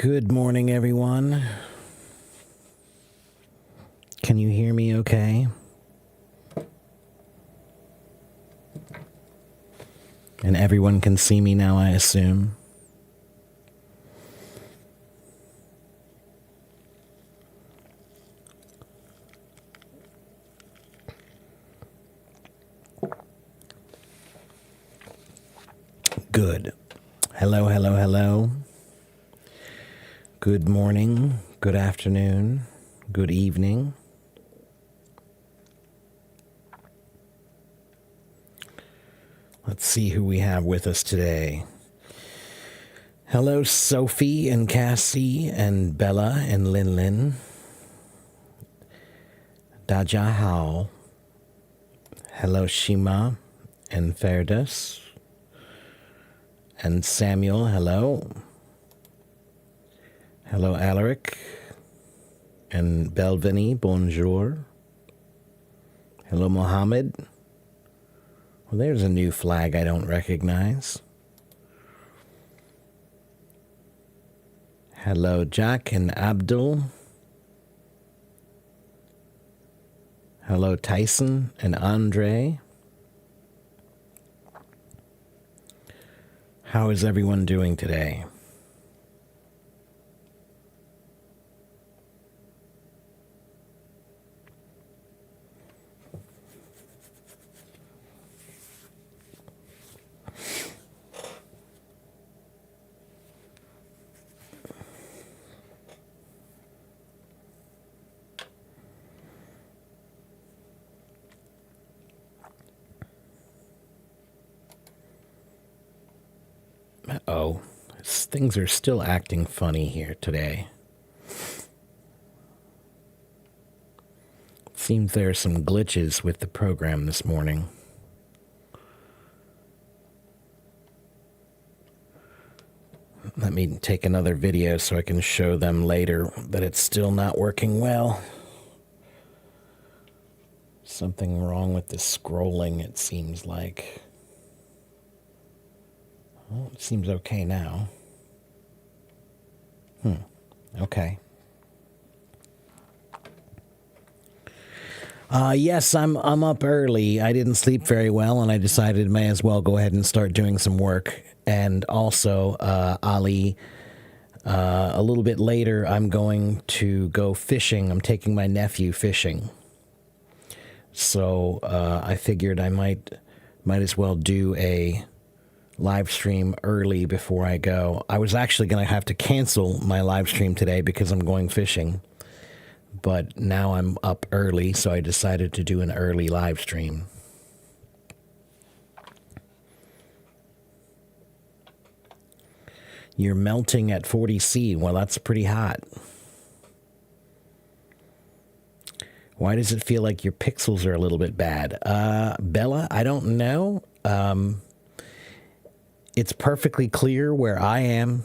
Good morning, everyone. Can you hear me okay? And everyone can see me now, I assume. Good. Hello, hello, hello. Good morning, good afternoon, good evening. Let's see who we have with us today. Hello, Sophie and Cassie and Bella and Lin Lin. Daja Hao. Hello, Shima and Ferdas. And Samuel, hello. Hello, Alaric. And Belvini, bonjour. Hello, Mohammed. Well, there's a new flag I don't recognize. Hello, Jack and Abdul. Hello, Tyson and Andre. How is everyone doing today? Uh-oh. Things are still acting funny here today. Seems there are some glitches with the program this morning. Let me take another video so I can show them later that it's still not working well. Something wrong with the scrolling, it seems like. Well, it seems okay now. Okay. Yes, I'm up early. I didn't sleep very well, and I decided may as well go ahead and start doing some work. And also, Ali, a little bit later, I'm going to go fishing. I'm taking my nephew fishing. So I figured I might as well do a live stream early before I go. I was actually going to have to cancel my live stream today because I'm going fishing. But now I'm up early, so I decided to do an early live stream. You're melting at 40°C. Well, that's pretty hot. Why does it feel like your pixels are a little bit bad? Bella, I don't know. It's perfectly clear where I am.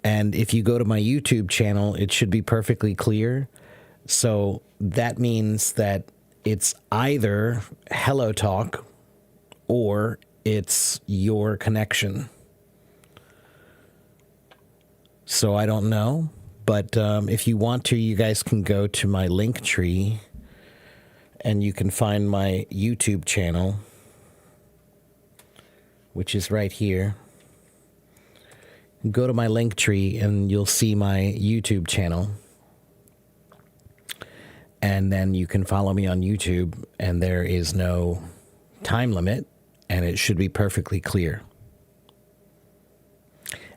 And if you go to my YouTube channel, it should be perfectly clear. So that means that it's either Hello Talk or it's your connection. So I don't know. But if you want to, you guys can go to my link tree and you can find my YouTube channel, which is right here. Go to my link tree and you'll see my YouTube channel. And then you can follow me on YouTube, and there is no time limit, and it should be perfectly clear.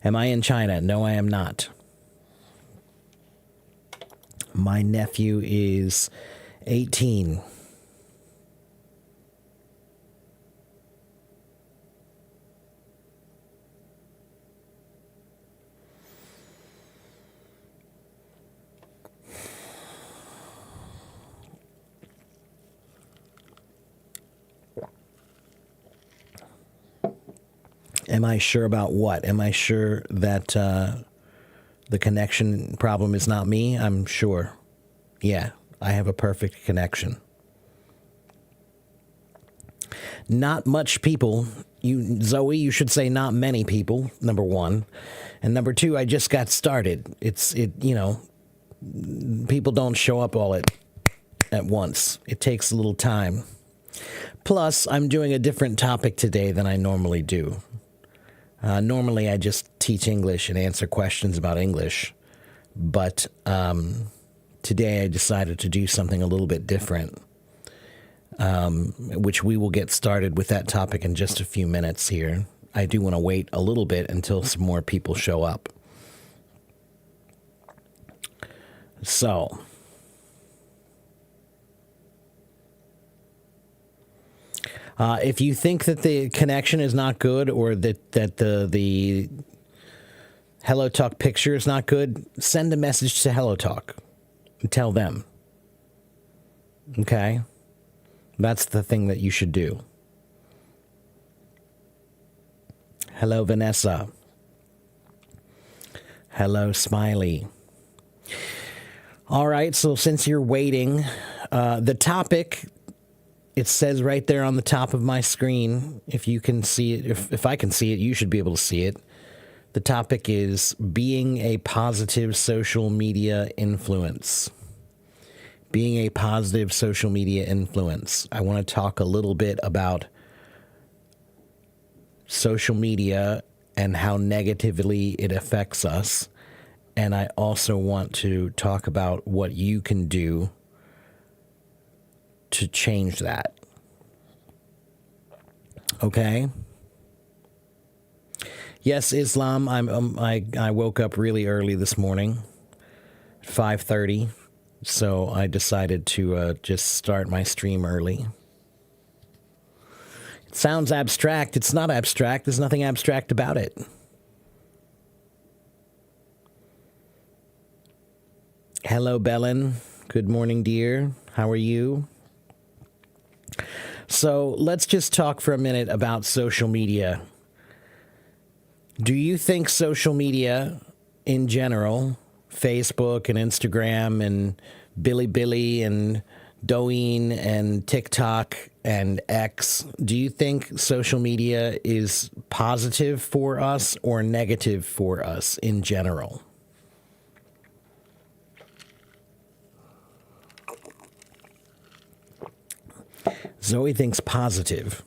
Am I in China? No, I am not. My nephew is 18. Am I sure about what? Am I sure that the connection problem is not me? I'm sure. Yeah, I have a perfect connection. Not much people Zoe, you should say not many people, number one. And number two, I just got started. People don't show up all at once. It takes a little time. Plus, I'm doing a different topic today than I normally do. Normally, I just teach English and answer questions about English. But today, I decided to do something a little bit different, which we will get started with that topic in just a few minutes here. I do want to wait a little bit until some more people show up. So, if you think that the connection is not good or that the Hello Talk picture is not good, send a message to Hello Talk and tell them. Okay? That's the thing that you should do. Hello, Vanessa. Hello, Smiley. All right, so since you're waiting, the topic, it says right there on the top of my screen. If you can see it, if I can see it, you should be able to see it. The topic is being a positive social media influence. Being a positive social media influence. I want to talk a little bit about social media and how negatively it affects us. And I also want to talk about what you can do to change that. Okay? Yes, Islam, I woke up really early this morning, 5:30. So I decided to just start my stream early. It sounds abstract. It's not abstract. There's nothing abstract about it. Hello, Belen. Good morning, dear. How are you? So let's just talk for a minute about social media. Do you think social media in general, Facebook and Instagram and Bilibili and Douyin and TikTok and X, do you think social media is positive for us or negative for us in general? Zoe thinks positive.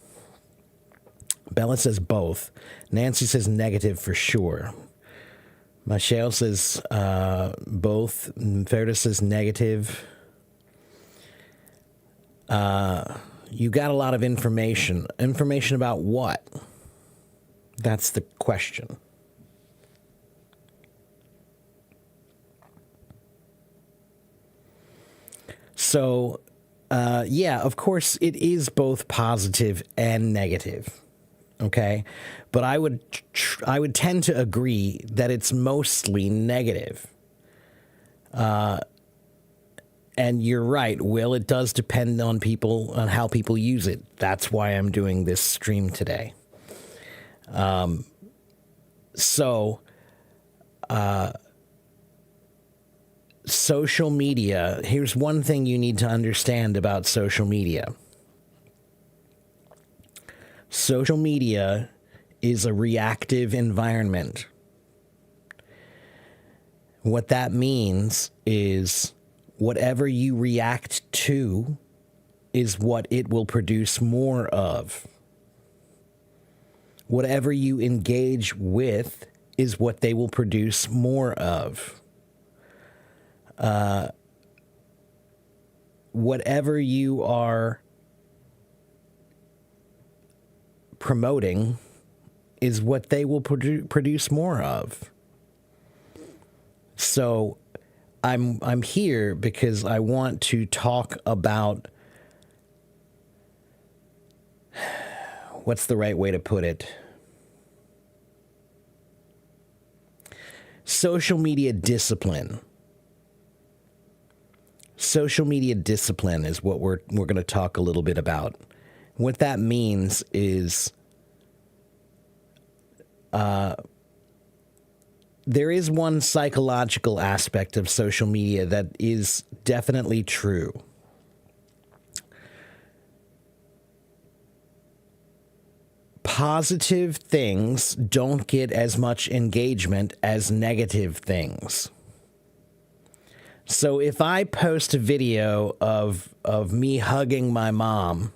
Bella says both. Nancy says negative for sure. Michelle says both. Ferda says negative. You got a lot of information. Information about what? That's the question. So, yeah, of course, it is both positive and negative. Okay, but I would tend to agree that it's mostly negative. And you're right, Will. It does depend on how people use it. That's why I'm doing this stream today. Social media. Here's one thing you need to understand about social media. Social media is a reactive environment. What that means is whatever you react to is what it will produce more of. Whatever you engage with is what they will produce more of. Whatever you are promoting is what they will produce more of. So I'm here because I want to talk about, what's the right way to put it? Social media discipline. Social media discipline is what we're going to talk a little bit about. What that means is there is one psychological aspect of social media that is definitely true. positive things don't get as much engagement as negative things. So if I post a video of me hugging my mom,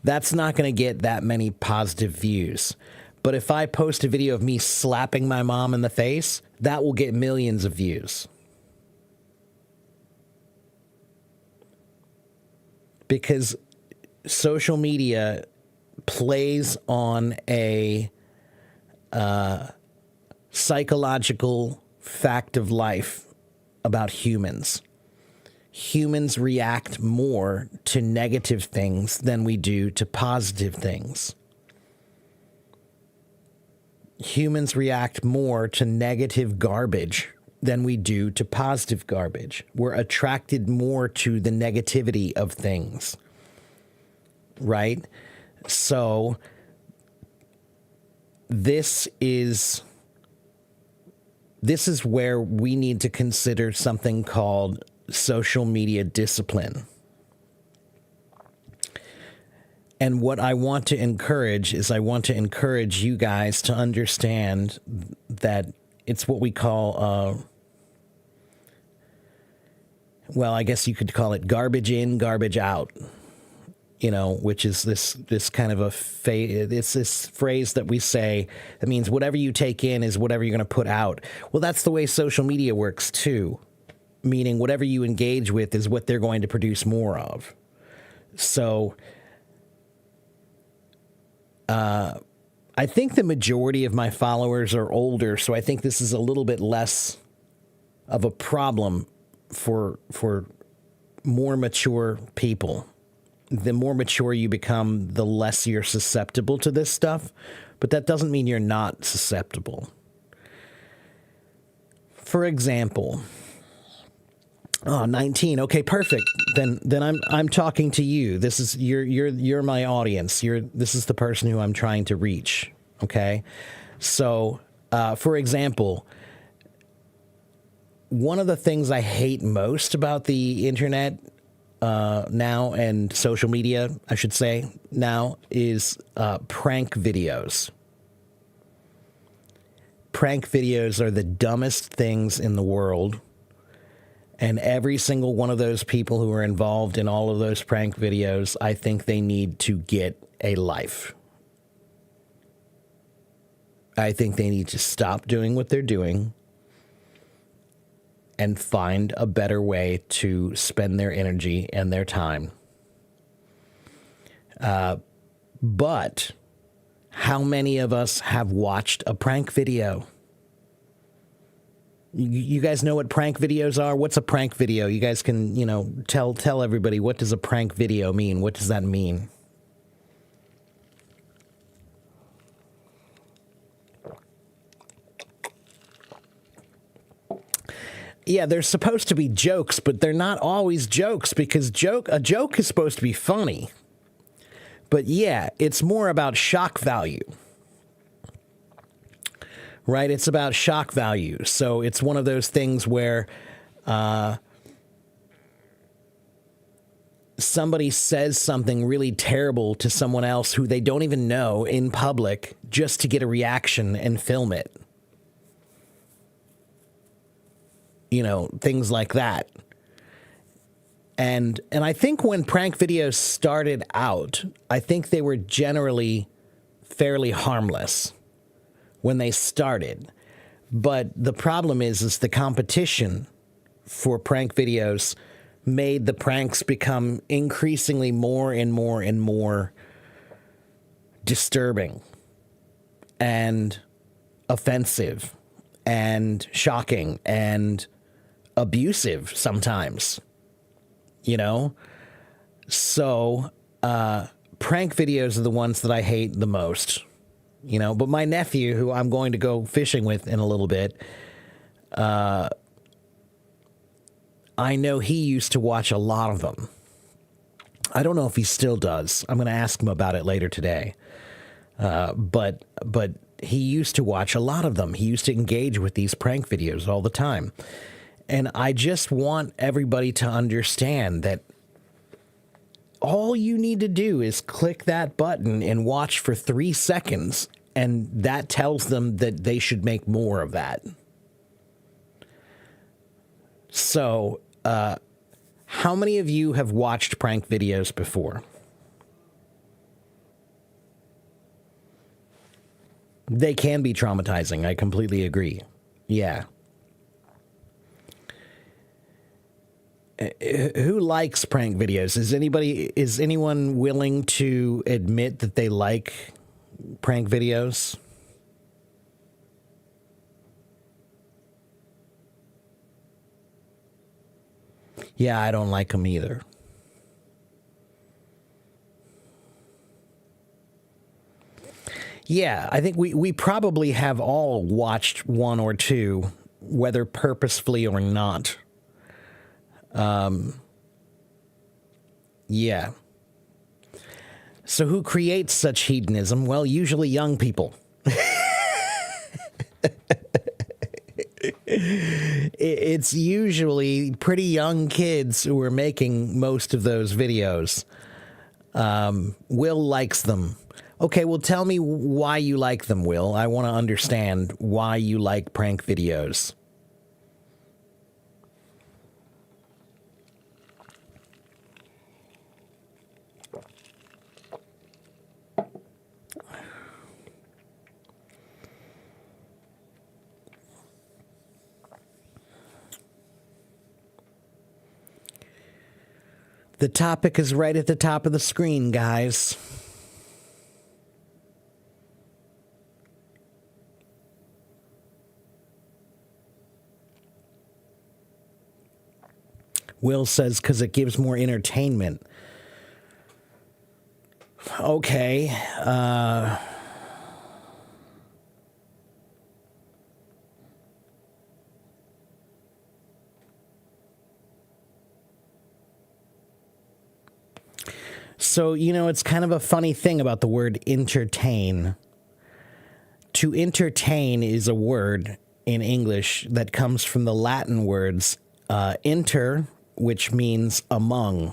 that's not going to get that many positive views. But if I post a video of me slapping my mom in the face, that will get millions of views. Because social media plays on a psychological fact of life about humans. Humans react more to negative things than we do to positive things. Humans react more to negative garbage than we do to positive garbage. We're attracted more to the negativity of things, right? So this is where we need to consider something called social media discipline. And what I want to encourage is I want to encourage you guys to understand that it's what we call, well, I guess you could call it garbage in, garbage out, you know, which is this kind of it's this phrase that we say that means whatever you take in is whatever you're going to put out. Well, that's the way social media works too, meaning whatever you engage with is what they're going to produce more of. So I think the majority of my followers are older, so I think this is a little bit less of a problem for more mature people. The more mature you become, the less you're susceptible to this stuff, but that doesn't mean you're not susceptible. For example, 19. Okay, perfect. Then I'm talking to you. This is you're my audience. This is the person who I'm trying to reach. Okay, so for example, one of the things I hate most about the internet now and social media, I should say now, is prank videos. Prank videos are the dumbest things in the world. And every single one of those people who are involved in all of those prank videos, I think they need to get a life. I think they need to stop doing what they're doing and find a better way to spend their energy and their time. But how many of us have watched a prank video? You guys know what prank videos are? What's a prank video? You guys can, tell everybody, what does a prank video mean? What does that mean? Yeah, they're supposed to be jokes, but they're not always jokes because a joke is supposed to be funny. But yeah, it's more about shock value. Right? It's about shock value. So it's one of those things where somebody says something really terrible to someone else who they don't even know in public just to get a reaction and film it. Things like that. And I think when prank videos started out, I think they were generally fairly harmless when they started. But the problem is the competition for prank videos made the pranks become increasingly more and more and more disturbing and offensive and shocking and abusive sometimes, So prank videos are the ones that I hate the most. But my nephew, who I'm going to go fishing with in a little bit, I know he used to watch a lot of them. I don't know if he still does. I'm going to ask him about it later today. But he used to watch a lot of them. He used to engage with these prank videos all the time. And I just want everybody to understand that all you need to do is click that button and watch for 3 seconds, and that tells them that they should make more of that. So, how many of you have watched prank videos before? They can be traumatizing. I completely agree. Yeah. Who likes prank videos? Is anyone willing to admit that they like prank videos? Yeah, I don't like them either. Yeah, I think we probably have all watched one or two, whether purposefully or not. Yeah. So who creates such hedonism? Well, usually young people. It's usually pretty young kids who are making most of those videos. Will likes them. Okay, well, tell me why you like them, Will. I want to understand why you like prank videos. The topic is right at the top of the screen, guys. Will says, because it gives more entertainment. Okay. So, it's kind of a funny thing about the word entertain. To entertain is a word in English that comes from the Latin words inter, which means among,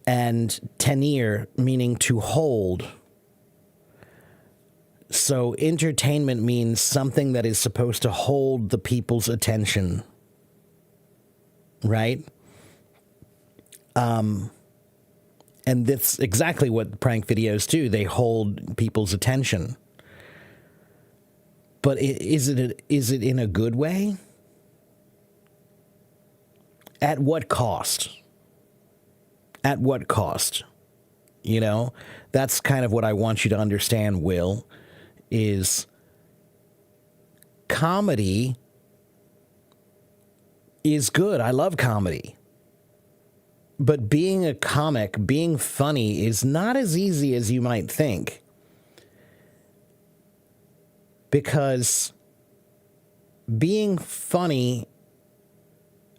and tenere, meaning to hold. So entertainment means something that is supposed to hold the people's attention, right? And that's exactly what prank videos do. They hold people's attention. But is it in a good way? At what cost? At what cost? That's kind of what I want you to understand, Will, is comedy is good. I love comedy. But being a comic, being funny, is not as easy as you might think. Because being funny,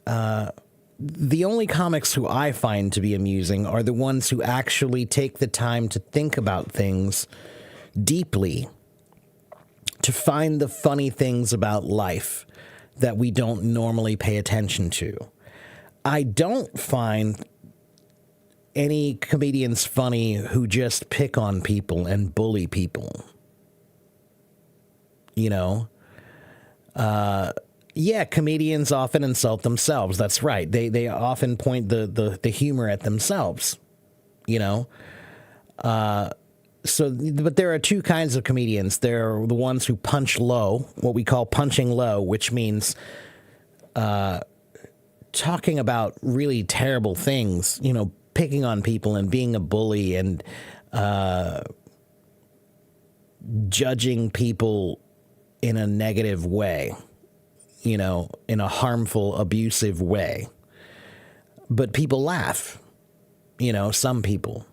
the only comics who I find to be amusing are the ones who actually take the time to think about things deeply, to find the funny things about life that we don't normally pay attention to. I don't find any comedians funny who just pick on people and bully people. Yeah, comedians often insult themselves. That's right. They often point the humor at themselves, but there are two kinds of comedians. There are the ones who punch low, what we call punching low, which means talking about really terrible things, picking on people and being a bully and judging people in a negative way, in a harmful, abusive way. But people laugh, some people.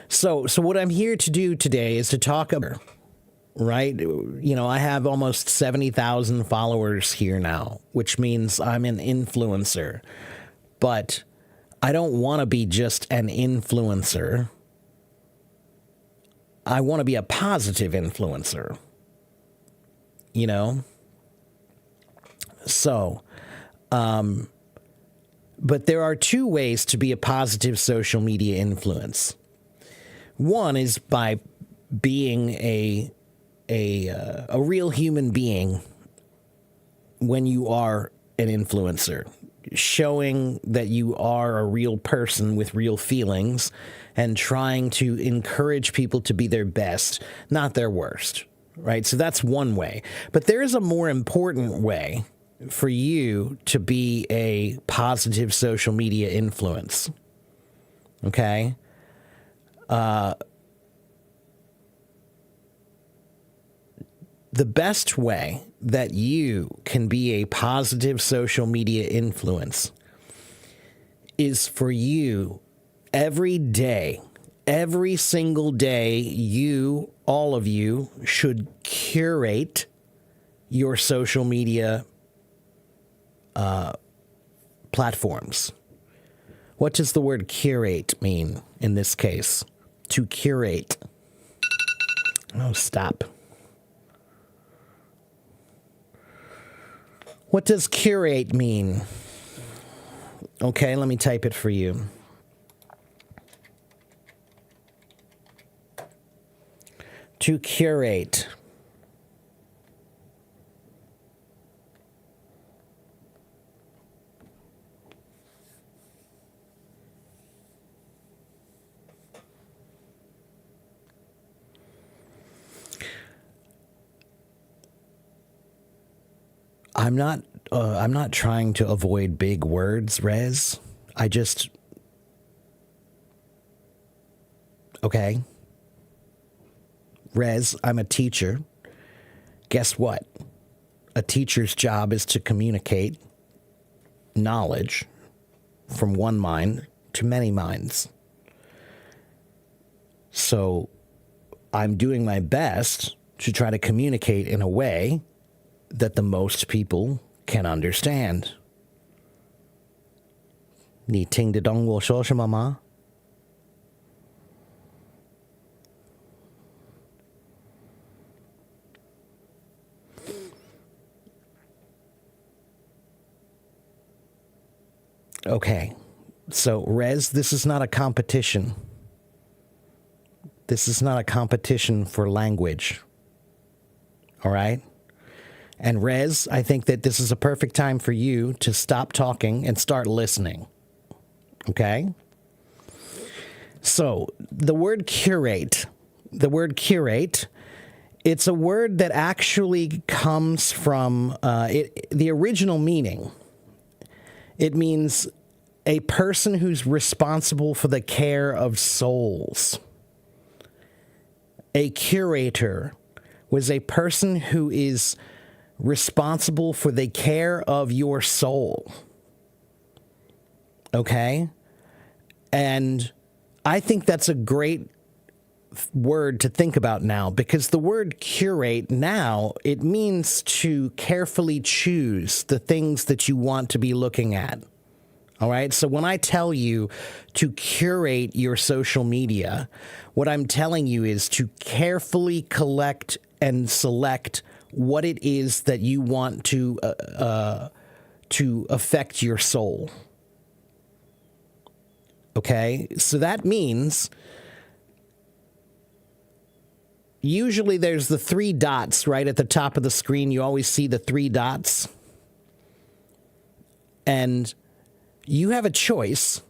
So what I'm here to do today is to talk about, right? I have almost 70,000 followers here now, which means I'm an influencer. But I don't want to be just an influencer. I want to be a positive influencer. So, But there are two ways to be a positive social media influence. One is by being a real human being when you are an influencer, showing that you are a real person with real feelings and trying to encourage people to be their best, not their worst, right? So that's one way. But there is a more important way for you to be a positive social media influence, okay? The best way that you can be a positive social media influence is for you every day, every single day, you, all of you, should curate your social media platforms. What does the word curate mean in this case? To curate. Oh, stop. What does curate mean? Okay, let me type it for you. To curate. I'm not trying to avoid big words, Rez. Okay. Rez, I'm a teacher. Guess what? A teacher's job is to communicate knowledge from one mind to many minds. So I'm doing my best to try to communicate in a way that the most people can understand. 你听得懂我说什么吗? Okay, so Rez, this is not a competition. This is not a competition for language. All right? And Rez, I think that this is a perfect time for you to stop talking and start listening. Okay? So, the word curate, it's a word that actually comes from the original meaning. It means a person who's responsible for the care of souls. A curator was a person who is responsible for the care of your soul. Okay? And I think that's a great word to think about now, because the word curate now, it means to carefully choose the things that you want to be looking at. All right? So when I tell you to curate your social media, what I'm telling you is to carefully collect and select what it is that you want to affect your soul. Okay? So that means usually there's the three dots right at the top of the screen. You always see the three dots. And you have a choice.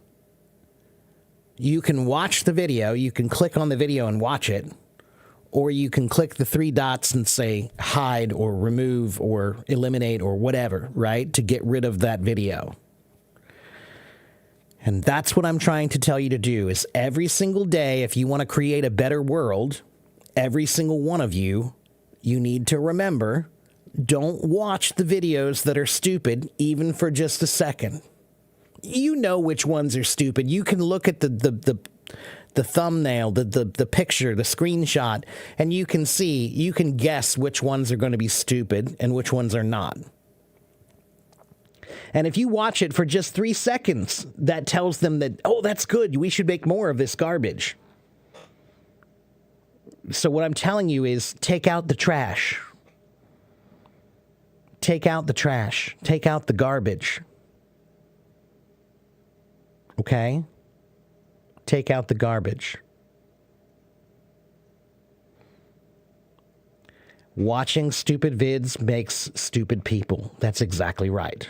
You can watch the video. You can click on the video and watch it. Or you can click the three dots and say hide or remove or eliminate or whatever, right? To get rid of that video. And that's what I'm trying to tell you to do, is every single day, if you want to create a better world, every single one of you, you need to remember, don't watch the videos that are stupid, even for just a second. You know which ones are stupid. You can look at the thumbnail, the picture, the screenshot, and you can guess which ones are going to be stupid and which ones are not. And if you watch it for just 3 seconds, that tells them that, oh, that's good. We should make more of this garbage. So what I'm telling you is take out the trash. Take out the trash. Take out the garbage. Okay? Take out the garbage. Watching stupid vids makes stupid people. That's exactly right.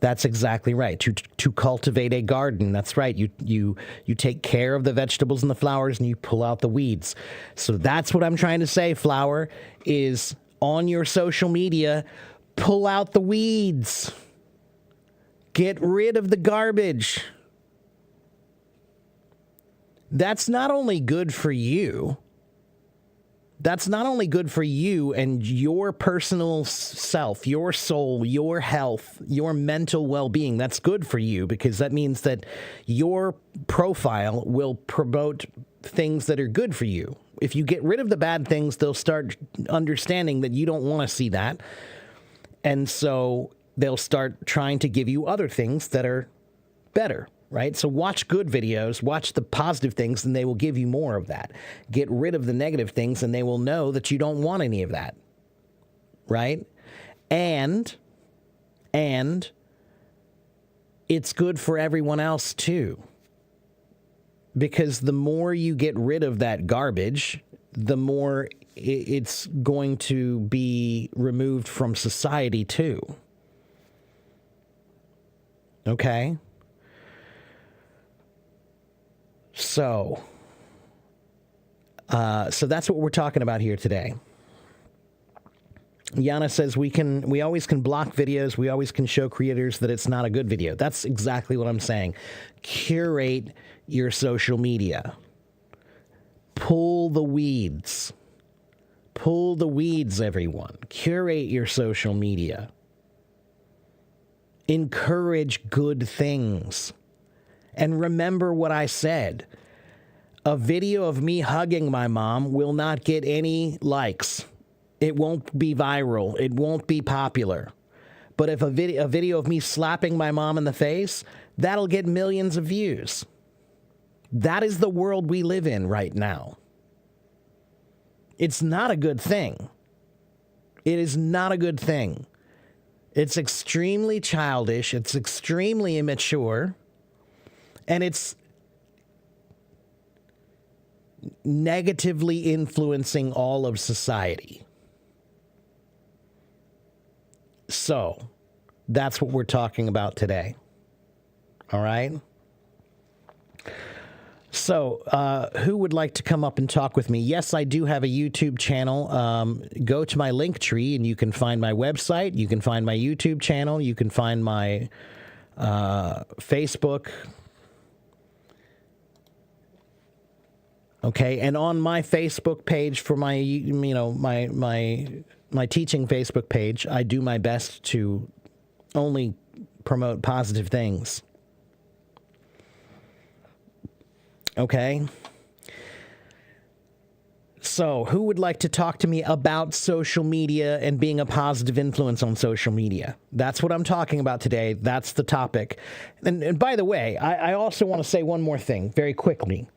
That's exactly right. To cultivate a garden, that's right. You take care of the vegetables and the flowers and you pull out the weeds. So that's what I'm trying to say, Flower, is on your social media, pull out the weeds. Get rid of the garbage. That's not only good for you. That's not only good for you and your personal self, your soul, your health, your mental well-being. That's good for you because that means that your profile will promote things that are good for you. If you get rid of the bad things, they'll start understanding that you don't want to see that. And so they'll start trying to give you other things that are better. Right? So watch good videos, watch the positive things, and they will give you more of that. Get rid of the negative things, and they will know that you don't want any of that. Right? And it's good for everyone else too. Because the more you get rid of that garbage, the more it's going to be removed from society too. Okay? So that's what we're talking about here today. Yana says we always can block videos. We always can show creators that it's not a good video. That's exactly what I'm saying. Curate your social media. Pull the weeds. Pull the weeds, everyone. Curate your social media. Encourage good things. And remember what I said. A video of me hugging my mom will not get any likes. It won't be viral. It won't be popular. But if a video of me slapping my mom in the face, that'll get millions of views. That is the world we live in right now. It's not a good thing. It is not a good thing. It's extremely childish. It's extremely immature. And it's negatively influencing all of society. So, that's what we're talking about today. All right? So, who would like to come up and talk with me? Yes, I do have a YouTube channel. Go to my link tree and you can find my website. You can find my YouTube channel. You can find my Facebook. Okay, and on my Facebook page for my, my teaching Facebook page, I do my best to only promote positive things. Okay? So, who would like to talk to me about social media and being a positive influence on social media? That's what I'm talking about today. That's the topic. And by the way, I also want to say one more thing very quickly.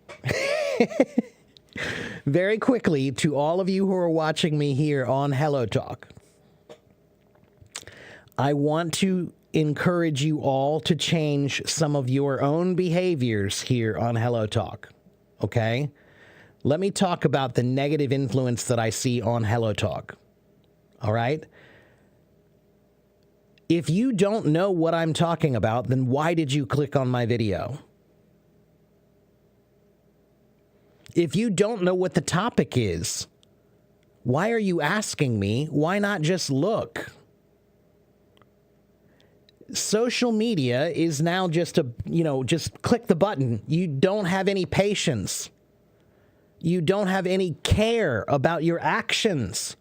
Very quickly to all of you who are watching me here on Hello Talk. I want to encourage you all to change some of your own behaviors here on Hello Talk. Okay? Let me talk about the negative influence that I see on Hello Talk. All right? If you don't know what I'm talking about, then why did you click on my video? If you don't know what the topic is, why are you asking me? Why not just look? Social media is now just just click the button. You don't have any patience. You don't have any care about your actions.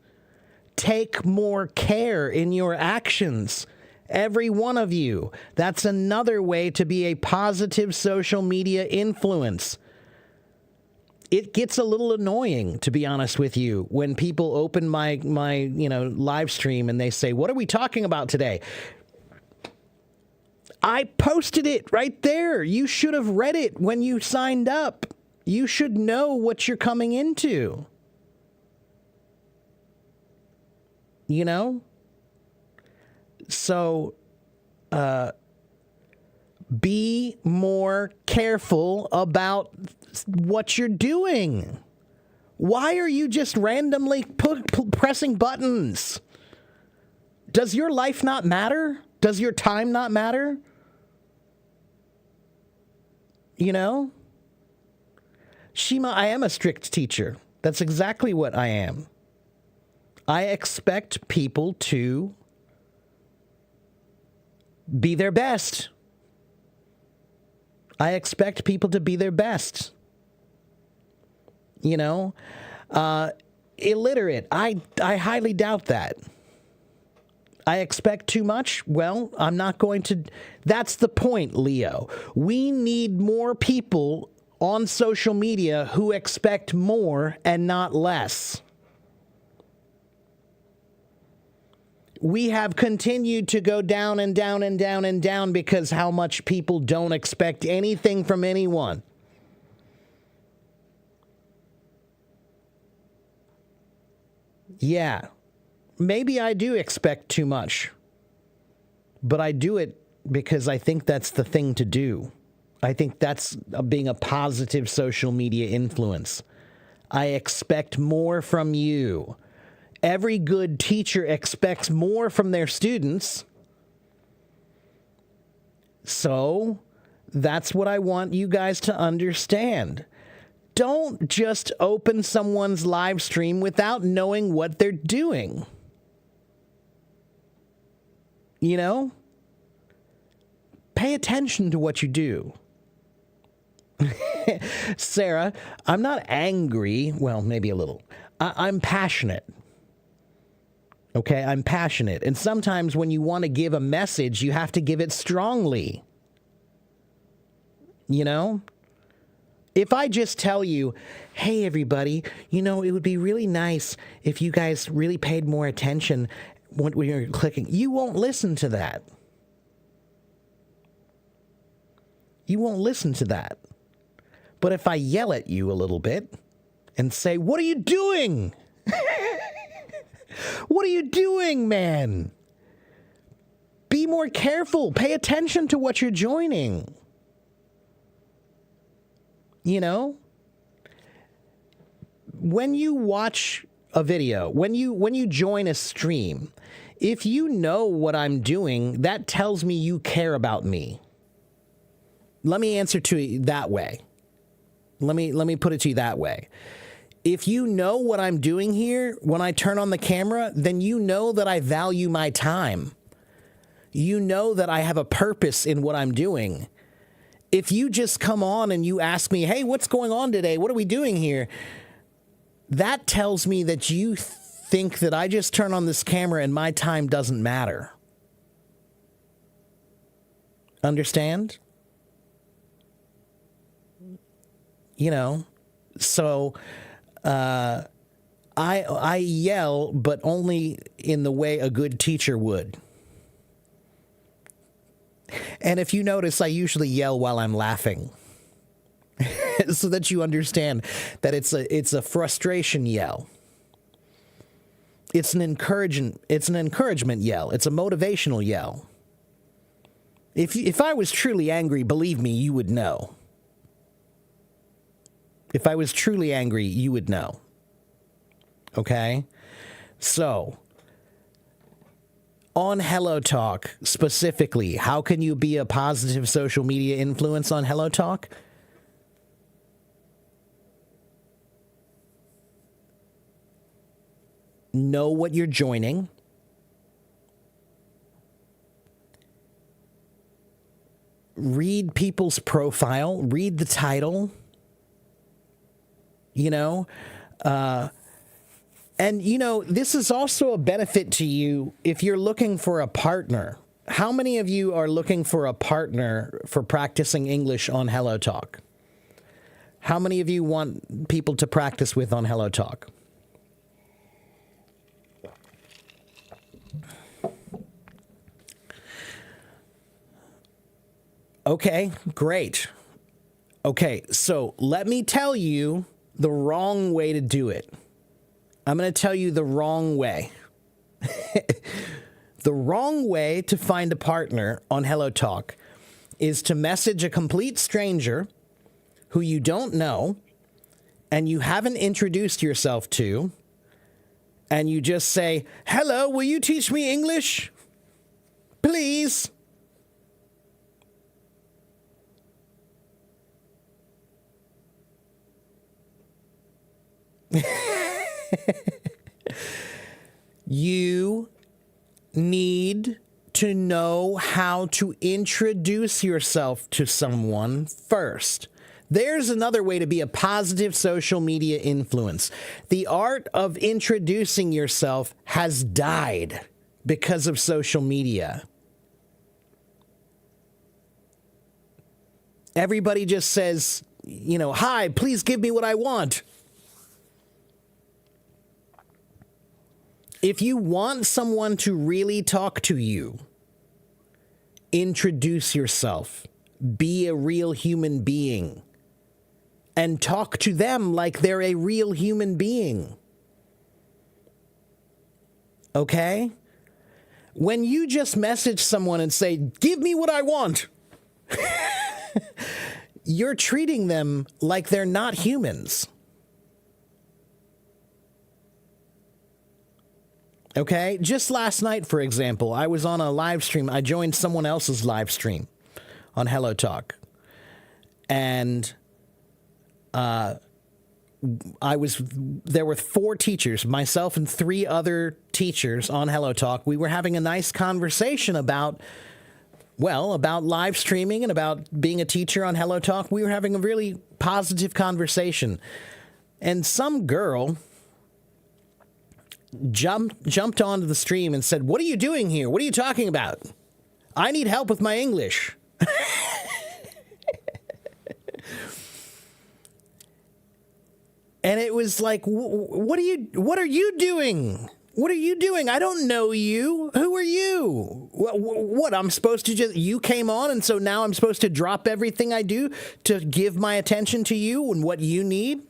Take more care in your actions. Every one of you. That's another way to be a positive social media influence. It gets a little annoying, to be honest with you, when people open my live stream and they say, "What are we talking about today?" I posted it right there. You should have read it when you signed up. You should know what you're coming into. You know? So, Be more careful about what you're doing. Why are you just randomly pressing buttons? Does your life not matter? Does your time not matter? You know? Shima, I am a strict teacher. That's exactly what I am. I expect people to be their best. I expect people to be their best. You know? Illiterate. I highly doubt that. I expect too much? Well, I'm not going to. That's the point, Leo. We need more people on social media who expect more and not less. We have continued to go down and down and down and down because how much people don't expect anything from anyone. Yeah, maybe I do expect too much, but I do it because I think that's the thing to do. I think that's being a positive social media influence. I expect more from you. Every good teacher expects more from their students. So that's what I want you guys to understand. Don't just open someone's live stream without knowing what they're doing. You know? Pay attention to what you do. Sarah, I'm not angry. Well, maybe a little. I'm passionate. Okay, I'm passionate. And sometimes when you want to give a message, you have to give it strongly. You know? If I just tell you, hey, everybody, you know, it would be really nice if you guys really paid more attention when you're clicking, you won't listen to that. You won't listen to that. But if I yell at you a little bit and say, what are you doing? What are you doing, man? Be more careful. Pay attention to what you're joining. You know? When you watch a video, when you join a stream, if you know what I'm doing, that tells me you care about me. Let me answer to you that way. Let me put it to you that way. If you know what I'm doing here, when I turn on the camera, then you know that I value my time. You know that I have a purpose in what I'm doing. If you just come on and you ask me, hey, what's going on today? What are we doing here? That tells me that you think that I just turn on this camera and my time doesn't matter. Understand? You know, so I yell, but only in the way a good teacher would. And if you notice, I usually yell while I'm laughing. So that you understand that it's a frustration yell. It's an encouragement yell. It's a motivational yell. If I was truly angry, believe me, you would know. If I was truly angry, you would know. Okay? So, on Hello Talk specifically, how can you be a positive social media influence on Hello Talk? Know what you're joining. Read people's profile. Read the title. You know, and, you know, this is also a benefit to you if you're looking for a partner. How many of you are looking for a partner for practicing English on Hello Talk? How many of you want people to practice with on Hello Talk? Okay, great. Okay, so let me tell you the wrong way to do it. I'm going to tell you the wrong way. The wrong way to find a partner on Hello Talk is to message a complete stranger who you don't know and you haven't introduced yourself to, and you just say, "Hello, will you teach me English? Please." You need to know how to introduce yourself to someone first. There's another way to be a positive social media influence. The art of introducing yourself has died because of social media. Everybody just says, "Hi, please give me what I want." If you want someone to really talk to you, introduce yourself. Be a real human being. And talk to them like they're a real human being. Okay? When you just message someone and say, "Give me what I want," you're treating them like they're not humans. Okay? Just last night, for example, I was on a live stream. I joined someone else's live stream on Hello Talk. And there were 4 teachers, myself and 3 other teachers on Hello Talk. We were having a nice conversation about live streaming and about being a teacher on Hello Talk. We were having a really positive conversation. And some girl jumped onto the stream and said, "What are you doing here? What are you talking about? I need help with my English." And it was like, what are you doing? What are you doing? I don't know you. Who are you? What, I'm supposed to you came on, and so now I'm supposed to drop everything I do to give my attention to you and what you need?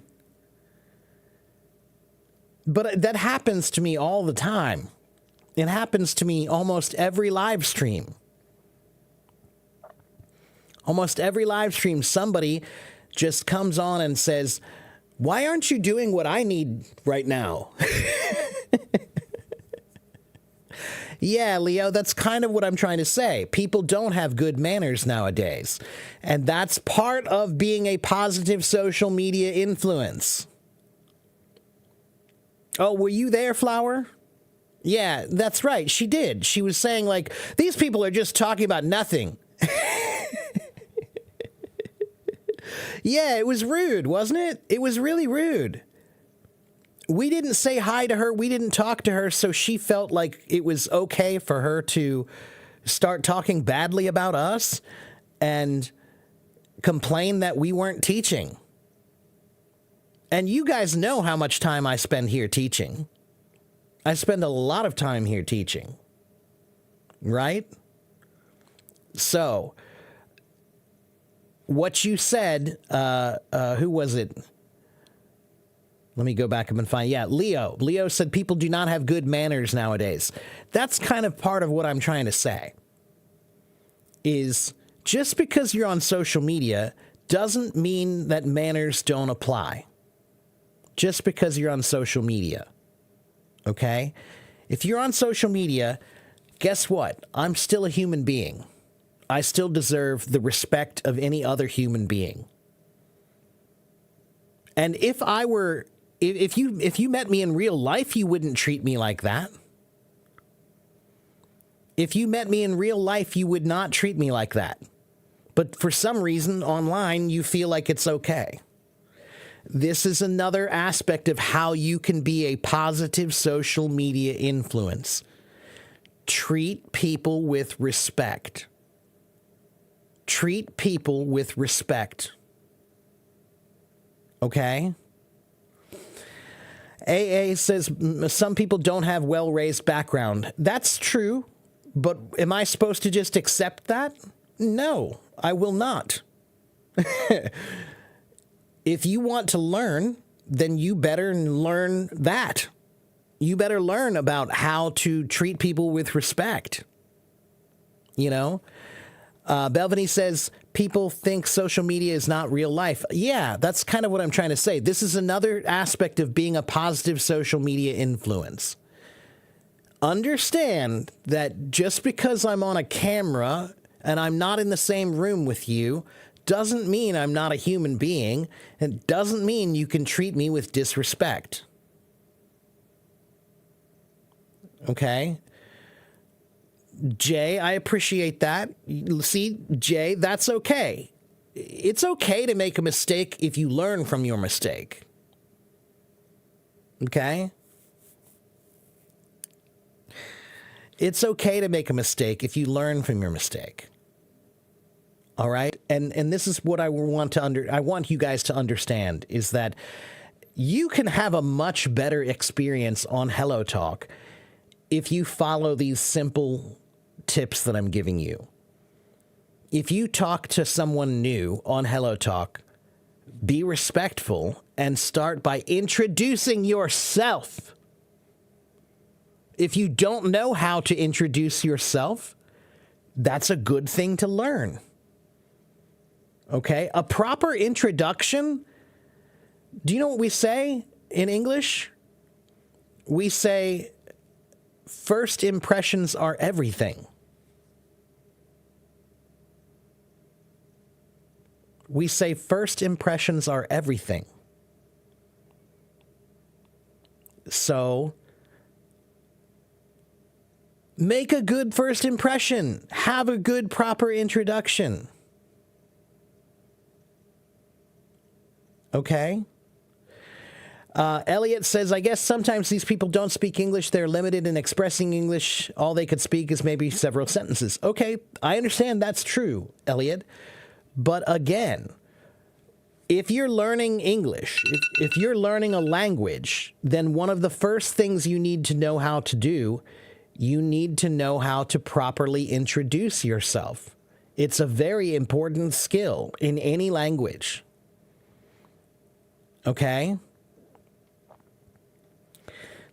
But that happens to me all the time. It happens to me almost every live stream. Almost every live stream, somebody just comes on and says, "Why aren't you doing what I need right now?" Yeah, Leo, that's kind of what I'm trying to say. People don't have good manners nowadays. And that's part of being a positive social media influence. Oh, were you there, Flower? Yeah, that's right. She did. She was saying, like, these people are just talking about nothing. Yeah, it was rude, wasn't it? It was really rude. We didn't say hi to her. We didn't talk to her, so she felt like it was okay for her to start talking badly about us and complain that we weren't teaching. And you guys know how much time I spend here teaching. I spend a lot of time here teaching. Right? So, what you said, who was it? Let me go back up and find. Yeah, Leo. Leo said people do not have good manners nowadays. That's kind of part of what I'm trying to say. Is just because you're on social media doesn't mean that manners don't apply. Just because you're on social media. Okay? If you're on social media, guess what? I'm still a human being. I still deserve the respect of any other human being. And if you met me in real life, you wouldn't treat me like that. If you met me in real life, you would not treat me like that. But for some reason, online, you feel like it's okay. This is another aspect of how you can be a positive social media influence. Treat people with respect. Treat people with respect. Okay? AA says some people don't have well-raised background. That's true, but am I supposed to just accept that? No, I will not. If you want to learn, then you better learn that. You better learn about how to treat people with respect. You know? Belvany says people think social media is not real life. Yeah, that's kind of what I'm trying to say. This is another aspect of being a positive social media influence. Understand that just because I'm on a camera and I'm not in the same room with you doesn't mean I'm not a human being. It doesn't mean you can treat me with disrespect. Okay? Jay, I appreciate that. See, Jay, that's okay. It's okay to make a mistake if you learn from your mistake. Okay? It's okay to make a mistake if you learn from your mistake. All right? And this is what I want you guys to understand is that you can have a much better experience on Hello Talk if you follow these simple tips that I'm giving you. If you talk to someone new on Hello Talk, be respectful and start by introducing yourself. If you don't know how to introduce yourself, that's a good thing to learn. Okay? A proper introduction, do you know what we say in English? We say, first impressions are everything. We say first impressions are everything. So, make a good first impression. Have a good, proper introduction. Okay? Elliot says, I guess sometimes these people don't speak English. They're limited in expressing English. All they could speak is maybe several sentences. Okay, I understand that's true, Elliot. But again, if you're learning English, if you're learning a language, then one of the first things you need to know how to do, you need to know how to properly introduce yourself. It's a very important skill in any language. Okay?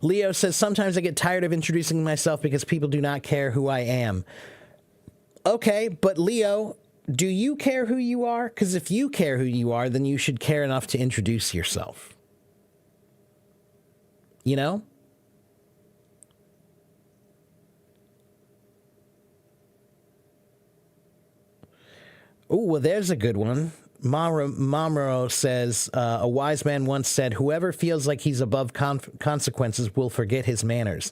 Leo says, sometimes I get tired of introducing myself because people do not care who I am. Okay, but Leo, do you care who you are? Because if you care who you are, then you should care enough to introduce yourself. You know? Oh, well, there's a good one. Mamro says, a wise man once said, whoever feels like he's above consequences will forget his manners.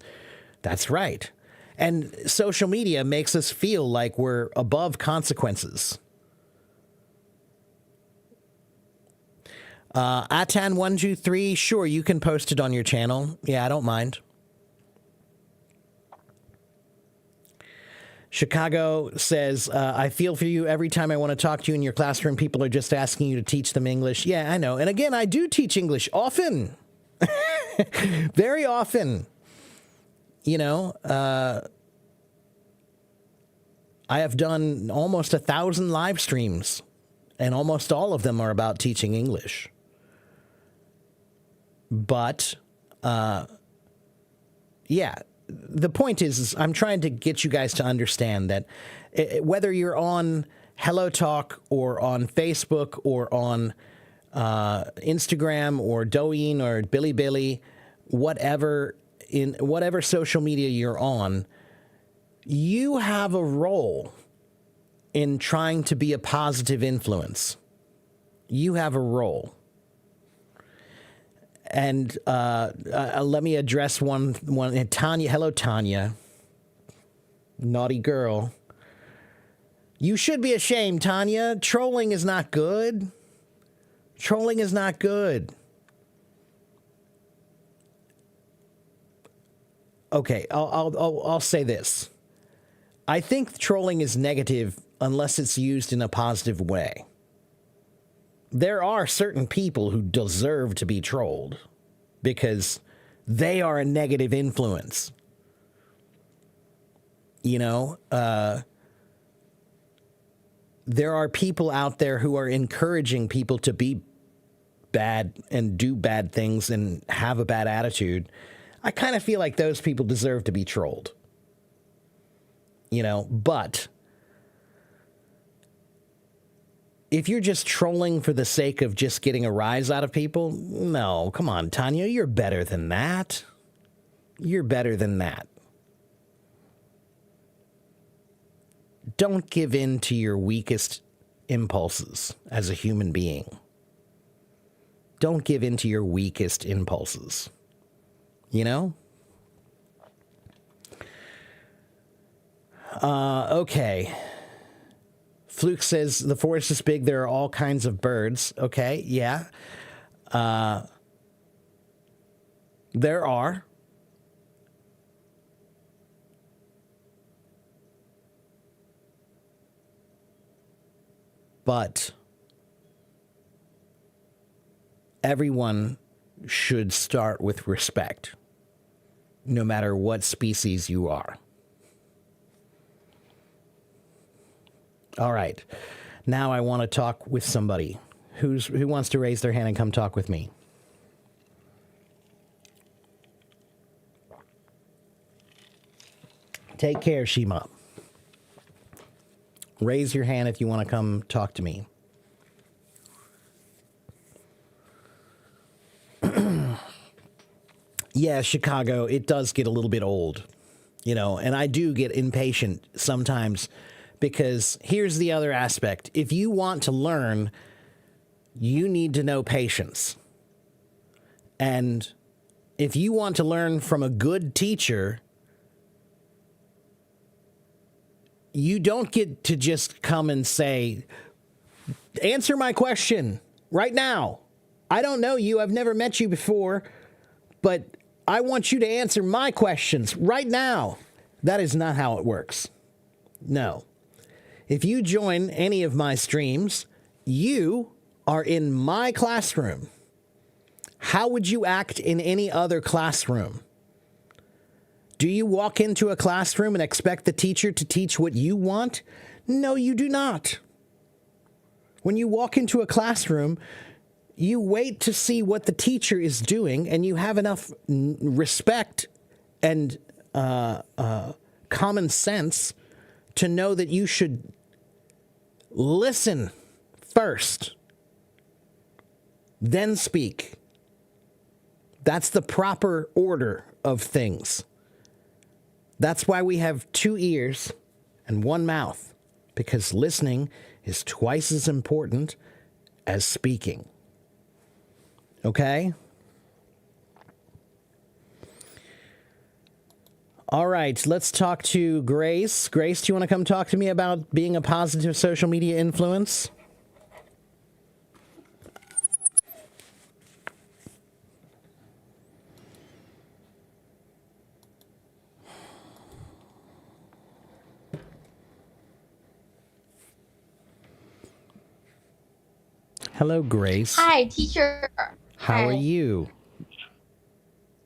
That's right. And social media makes us feel like we're above consequences. Atan123, sure, you can post it on your channel. Yeah, I don't mind. Chicago says, I feel for you every time I want to talk to you in your classroom. People are just asking you to teach them English. Yeah, I know. And again, I do teach English often. Very often. You know, I have done almost 1,000 live streams, and almost all of them are about teaching English. But, yeah, the point is I'm trying to get you guys to understand that whether you're on Hello Talk or on Facebook or on Instagram or Douyin or Bilibili, whatever, in whatever social media you're on, you have a role in trying to be a positive influence. You have a role. And let me address one. Tanya, hello, Tanya. Naughty girl. You should be ashamed, Tanya. Trolling is not good. Trolling is not good. Okay, I'll say this. I think trolling is negative unless it's used in a positive way. There are certain people who deserve to be trolled because they are a negative influence. You know, there are people out there who are encouraging people to be bad and do bad things and have a bad attitude. I kind of feel like those people deserve to be trolled. You know, but if you're just trolling for the sake of just getting a rise out of people, no, come on, Tanya, you're better than that. You're better than that. Don't give in to your weakest impulses as a human being. Don't give in to your weakest impulses. You know? Okay. Fluke says the forest is big. There are all kinds of birds. Okay, yeah. There are. But everyone should start with respect, no matter what species you are. All right. Now I want to talk with somebody. Who wants to raise their hand and come talk with me? Take care, Shima. Raise your hand if you want to come talk to me. Yeah, Chicago, it does get a little bit old, you know, and I do get impatient sometimes because here's the other aspect. If you want to learn, you need to know patience. And if you want to learn from a good teacher, you don't get to just come and say, answer my question right now. I don't know you. I've never met you before, but I want you to answer my questions right now. That is not how it works. No. If you join any of my streams, you are in my classroom. How would you act in any other classroom? Do you walk into a classroom and expect the teacher to teach what you want? No, you do not. When you walk into a classroom, you wait to see what the teacher is doing, and you have enough respect and common sense to know that you should listen first, then speak. That's the proper order of things. That's why we have 2 ears and 1 mouth, because listening is twice as important as speaking. Okay? All right, let's talk to Grace. Grace, do you want to come talk to me about being a positive social media influence? Hello, Grace. Hi, teacher. How are Hi. you?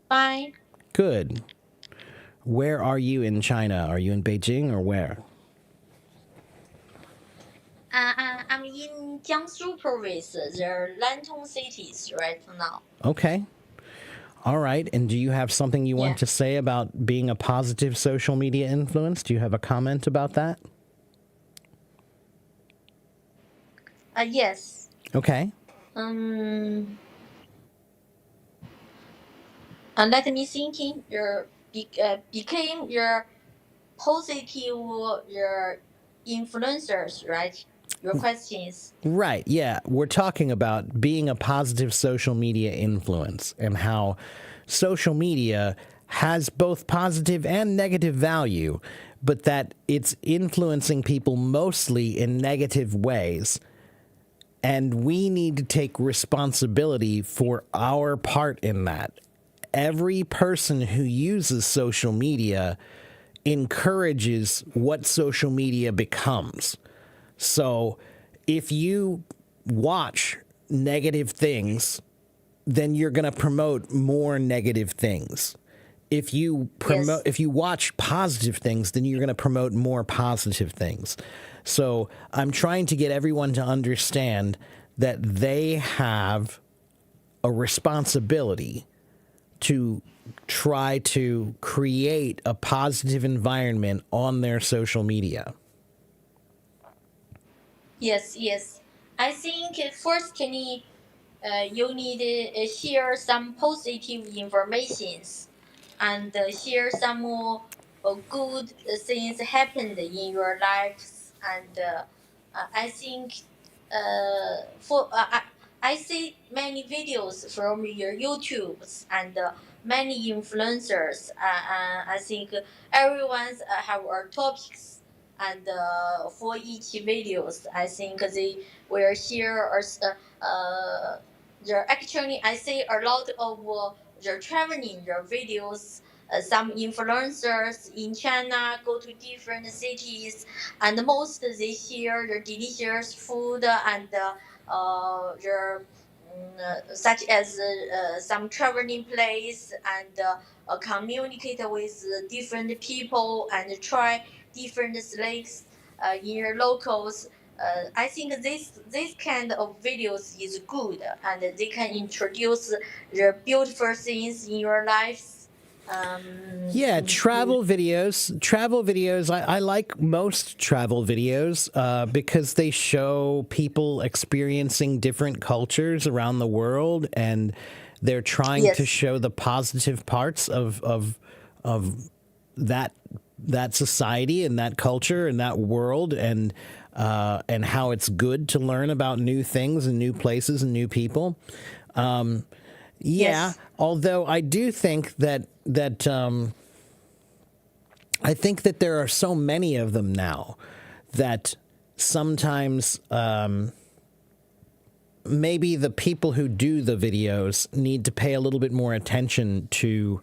Fine. Good. Where are you in China? Are you in Beijing or where? I'm in Jiangsu province, the Lantong cities right now. Okay. All right. And do you have something you Yeah. want to say about being a positive social media influence? Do you have a comment about that? Yes. Okay. Let me thinking became your positive your influencers, right? Your questions. Right. Yeah. We're talking about being a positive social media influence and how social media has both positive and negative value, but that it's influencing people mostly in negative ways. And we need to take responsibility for our part in that. Every person who uses social media encourages what social media becomes. So if you watch negative things, then you're going to promote more negative things. If you Yes. if you watch positive things, then you're going to promote more positive things. So I'm trying to get everyone to understand that they have a responsibility to try to create a positive environment on their social media. Yes. I think first you need share some positive informations and share some good things happened in your lives and I think for I see many videos from your YouTubes and many influencers. I think everyone's have our topics and for each videos, I think they will share us. There actually I see a lot of the traveling the videos. Some influencers in China go to different cities, and most they share the delicious food and their such as some traveling place and communicate with different people and try different snacks in your locals. I think this kind of videos is good and they can introduce the beautiful things in your lives. Yeah, You, travel videos. Travel videos. I like most travel videos because they show people experiencing different cultures around the world, and they're trying to yes, show the positive parts of that that society and that culture and that world, and how it's good to learn about new things and new places and new people. Yeah, yes, although I do think that I think that there are so many of them now that sometimes maybe the people who do the videos need to pay a little bit more attention to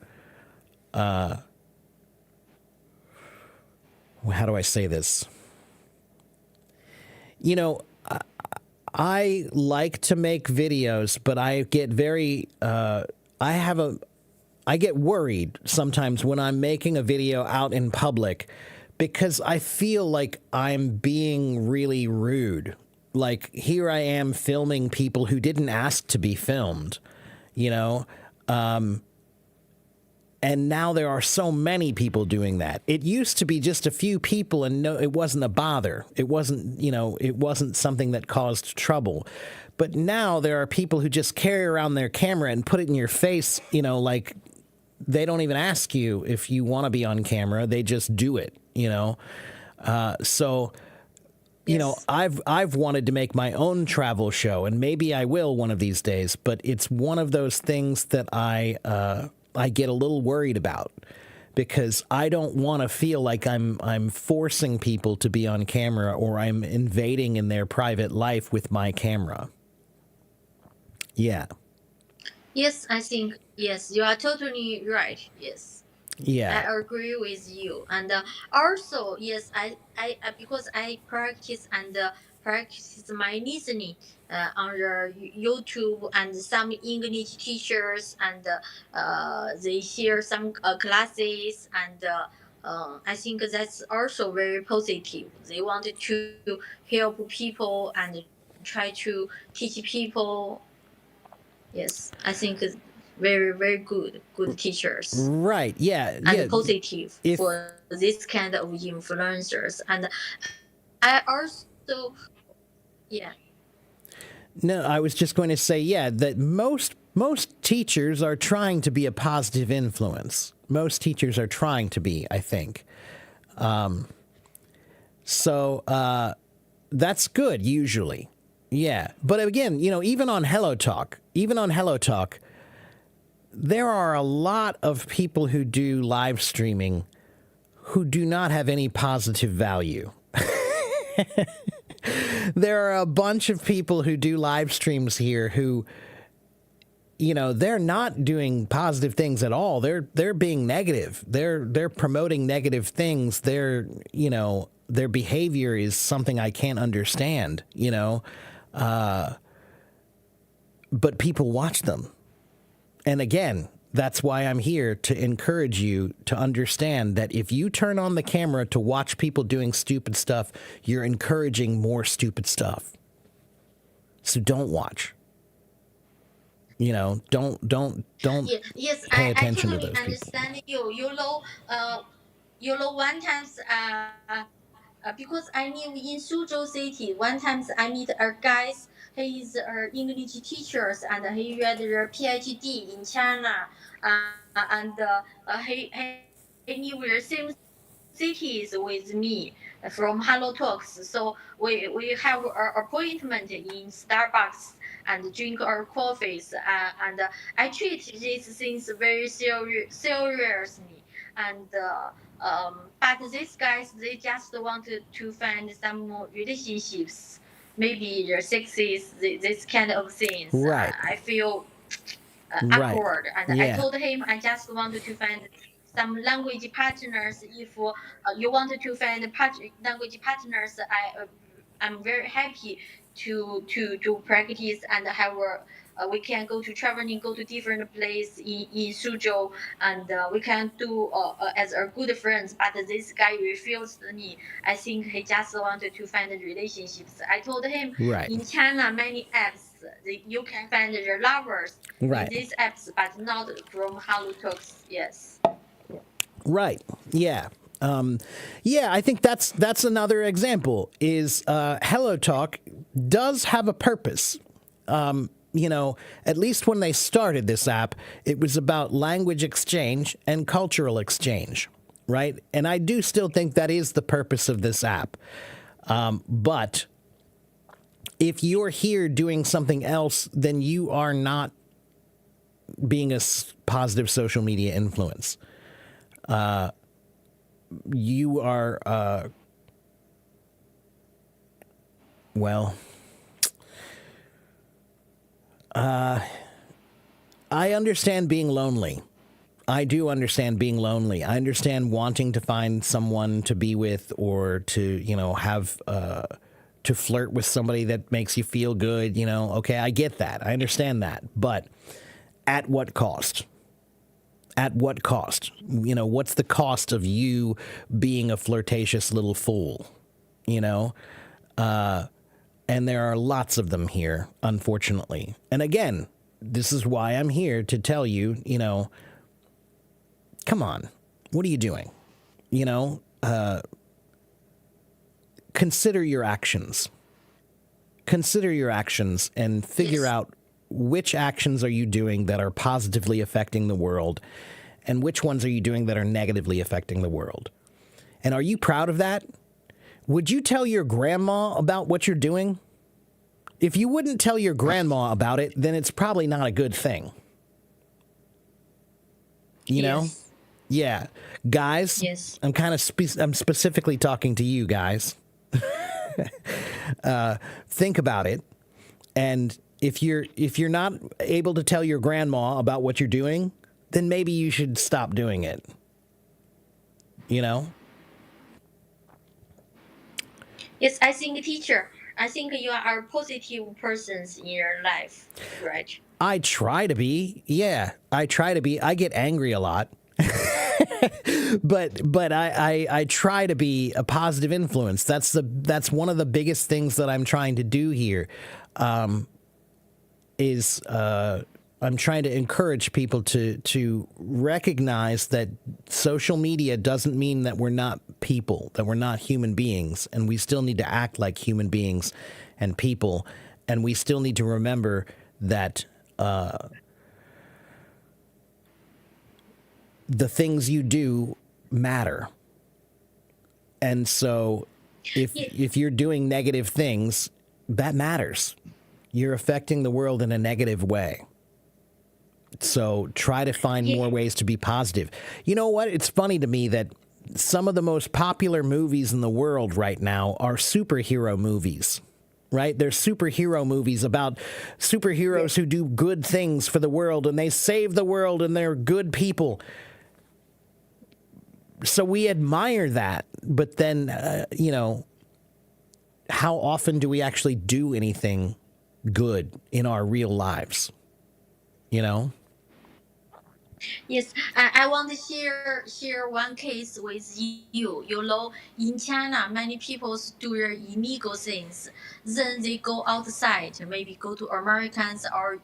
how do I say this? You know, I like to make videos, but I get very I have a I get worried sometimes when I'm making a video out in public because I feel like I'm being really rude. Like here I am filming people who didn't ask to be filmed, you know? And now there are so many people doing that. It used to be just a few people and no, it wasn't a bother. It wasn't, it wasn't something that caused trouble. But now there are people who just carry around their camera and put it in your face, like they don't even ask you if you want to be on camera. They just do it. So yes. I've wanted to make my own travel show, and maybe I will one of these days. But it's one of those things that I get a little worried about because I don't want to feel like I'm forcing people to be on camera or I'm invading in their private life with my camera. Yeah, Yes, I think yes, you are totally right. Yes, I yeah. agree with you. And also, yes, because I practice and practice my listening on the YouTube and some English teachers and they share some classes and. I think that's also very positive. They wanted to help people and try to teach people. Yes, I think it's very good teachers Right. Yeah. and Yeah. positive If for this kind of influencers. And I also, yeah, No, I was just going to say, yeah, that most teachers are trying to be a positive influence. Most teachers are trying to be, I think. So that's good usually. Yeah, but again, even on Hello Talk, there are a lot of people who do live streaming who do not have any positive value. There are a bunch of people who do live streams here who they're not doing positive things at all. They're being negative. They're promoting negative things. Their behavior is something I can't understand. But people watch them. And again, that's why I'm here to encourage you to understand that if you turn on the camera to watch people doing stupid stuff, you're encouraging more stupid stuff. So don't watch. Don't yeah, yes, pay I attention to totally those people. understand you. One times because I live in Suzhou City. One time I meet a guy. He is English teachers and he read a PhD in China. And he live the same cities with me from Hello Talks. So we have an appointment in Starbucks and drink our coffees. And I treat these things very seriously. And but these guys, they just wanted to find some more relationships, maybe their sexes, this kind of things. Right. I feel Right. awkward, and I Yeah. told him I just wanted to find some language partners. If you wanted to find language partners, I'm very happy to practice and have we can go to traveling, go to different place in Suzhou, and we can do as a good friends. But this guy refused me. I think he just wanted to find relationships. I told him Right. in China many apps you can find your lovers in Right. these apps, but not from Hello Talks. Yes. Right. Yeah. Yeah, I think that's another example. Is Hello Talk does have a purpose. At least when they started this app, it was about language exchange and cultural exchange, right? And I do still think that is the purpose of this app. But if you're here doing something else, then you are not being a positive social media influence. You are, well, I understand being lonely. I do understand being lonely. I understand wanting to find someone to be with or to, have to flirt with somebody that makes you feel good. Okay, I get that. I understand that. But at what cost? At what cost? What's the cost of you being a flirtatious little fool? And there are lots of them here, unfortunately. And again, this is why I'm here to tell you, come on, what are you doing? Consider your actions. Consider your actions and figure Yes. out which actions are you doing that are positively affecting the world and which ones are you doing that are negatively affecting the world. And are you proud of that? Would you tell your grandma about what you're doing? If you wouldn't tell your grandma about it, then it's probably not a good thing. Yes. Yeah. Guys, Yes. I'm kind of I'm specifically talking to you guys. Think about it. And if you're not able to tell your grandma about what you're doing, then maybe you should stop doing it. Yes, I think teacher. I think you are positive persons in your life, right? I try to be. Yeah, I try to be. I get angry a lot. but I try to be a positive influence. That's one of the biggest things that I'm trying to do here. Is I'm trying to encourage people to recognize that social media doesn't mean that we're not people, that we're not human beings, and we still need to act like human beings and people, and we still need to remember that the things you do matter. And so if you're doing negative things, that matters. You're affecting the world in a negative way. So try to find more ways to be positive. You know what? It's funny to me that some of the most popular movies in the world right now are superhero movies. Right? They're superhero movies about superheroes who do good things for the world and they save the world and they're good people. So we admire that, but then, how often do we actually do anything good in our real lives? Yes, I want to share one case with you. In China, many people do their illegal things. Then they go outside, maybe go to Americans or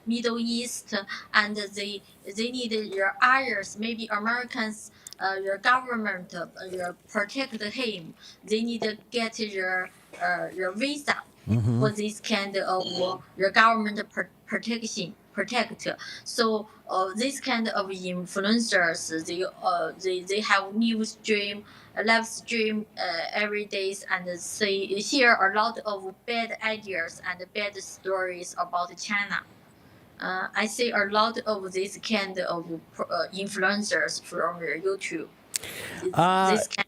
Middle East, and they need their others, maybe Americans. your government protect him. They need to get your visa Mm-hmm. for this kind of your government protect. So this kind of influencers, they have news stream, live stream every day, and they share a lot of bad ideas and bad stories about China. I see a lot of this kind of influencers from your YouTube. Uh, This kind.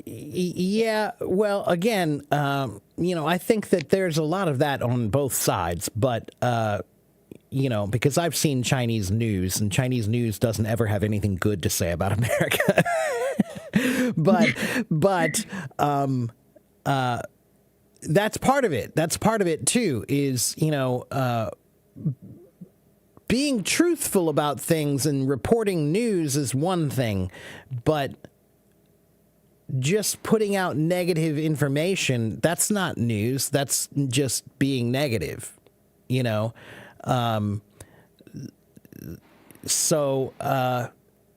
yeah. Well, again, I think that there's a lot of that on both sides, but because I've seen Chinese news, and Chinese news doesn't ever have anything good to say about America. but that's part of it. That's part of it too. Is being truthful about things and reporting news is one thing, but just putting out negative information, that's not news. That's just being negative, you know?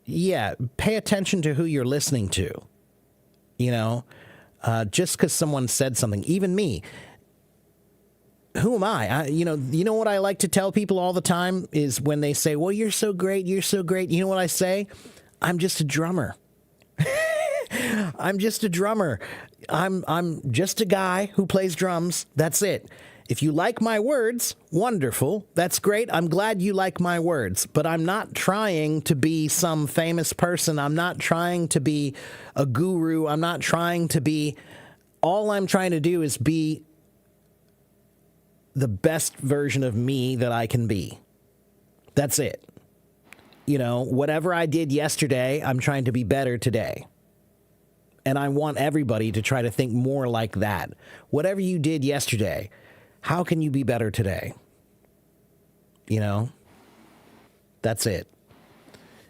Yeah, pay attention to who you're listening to, just because someone said something, even me. Who am I? You know what I like to tell people all the time is when they say, well, you're so great. You're so great. You know what I say? I'm just a drummer. I'm just a drummer. I'm just a guy who plays drums. That's it. If you like my words, wonderful. That's great. I'm glad you like my words. But I'm not trying to be some famous person. I'm not trying to be a guru. I'm not trying to be. All I'm trying to do is be the best version of me that I can be. That's it. Whatever I did yesterday, I'm trying to be better today. And I want everybody to try to think more like that. Whatever you did yesterday, how can you be better today? That's it.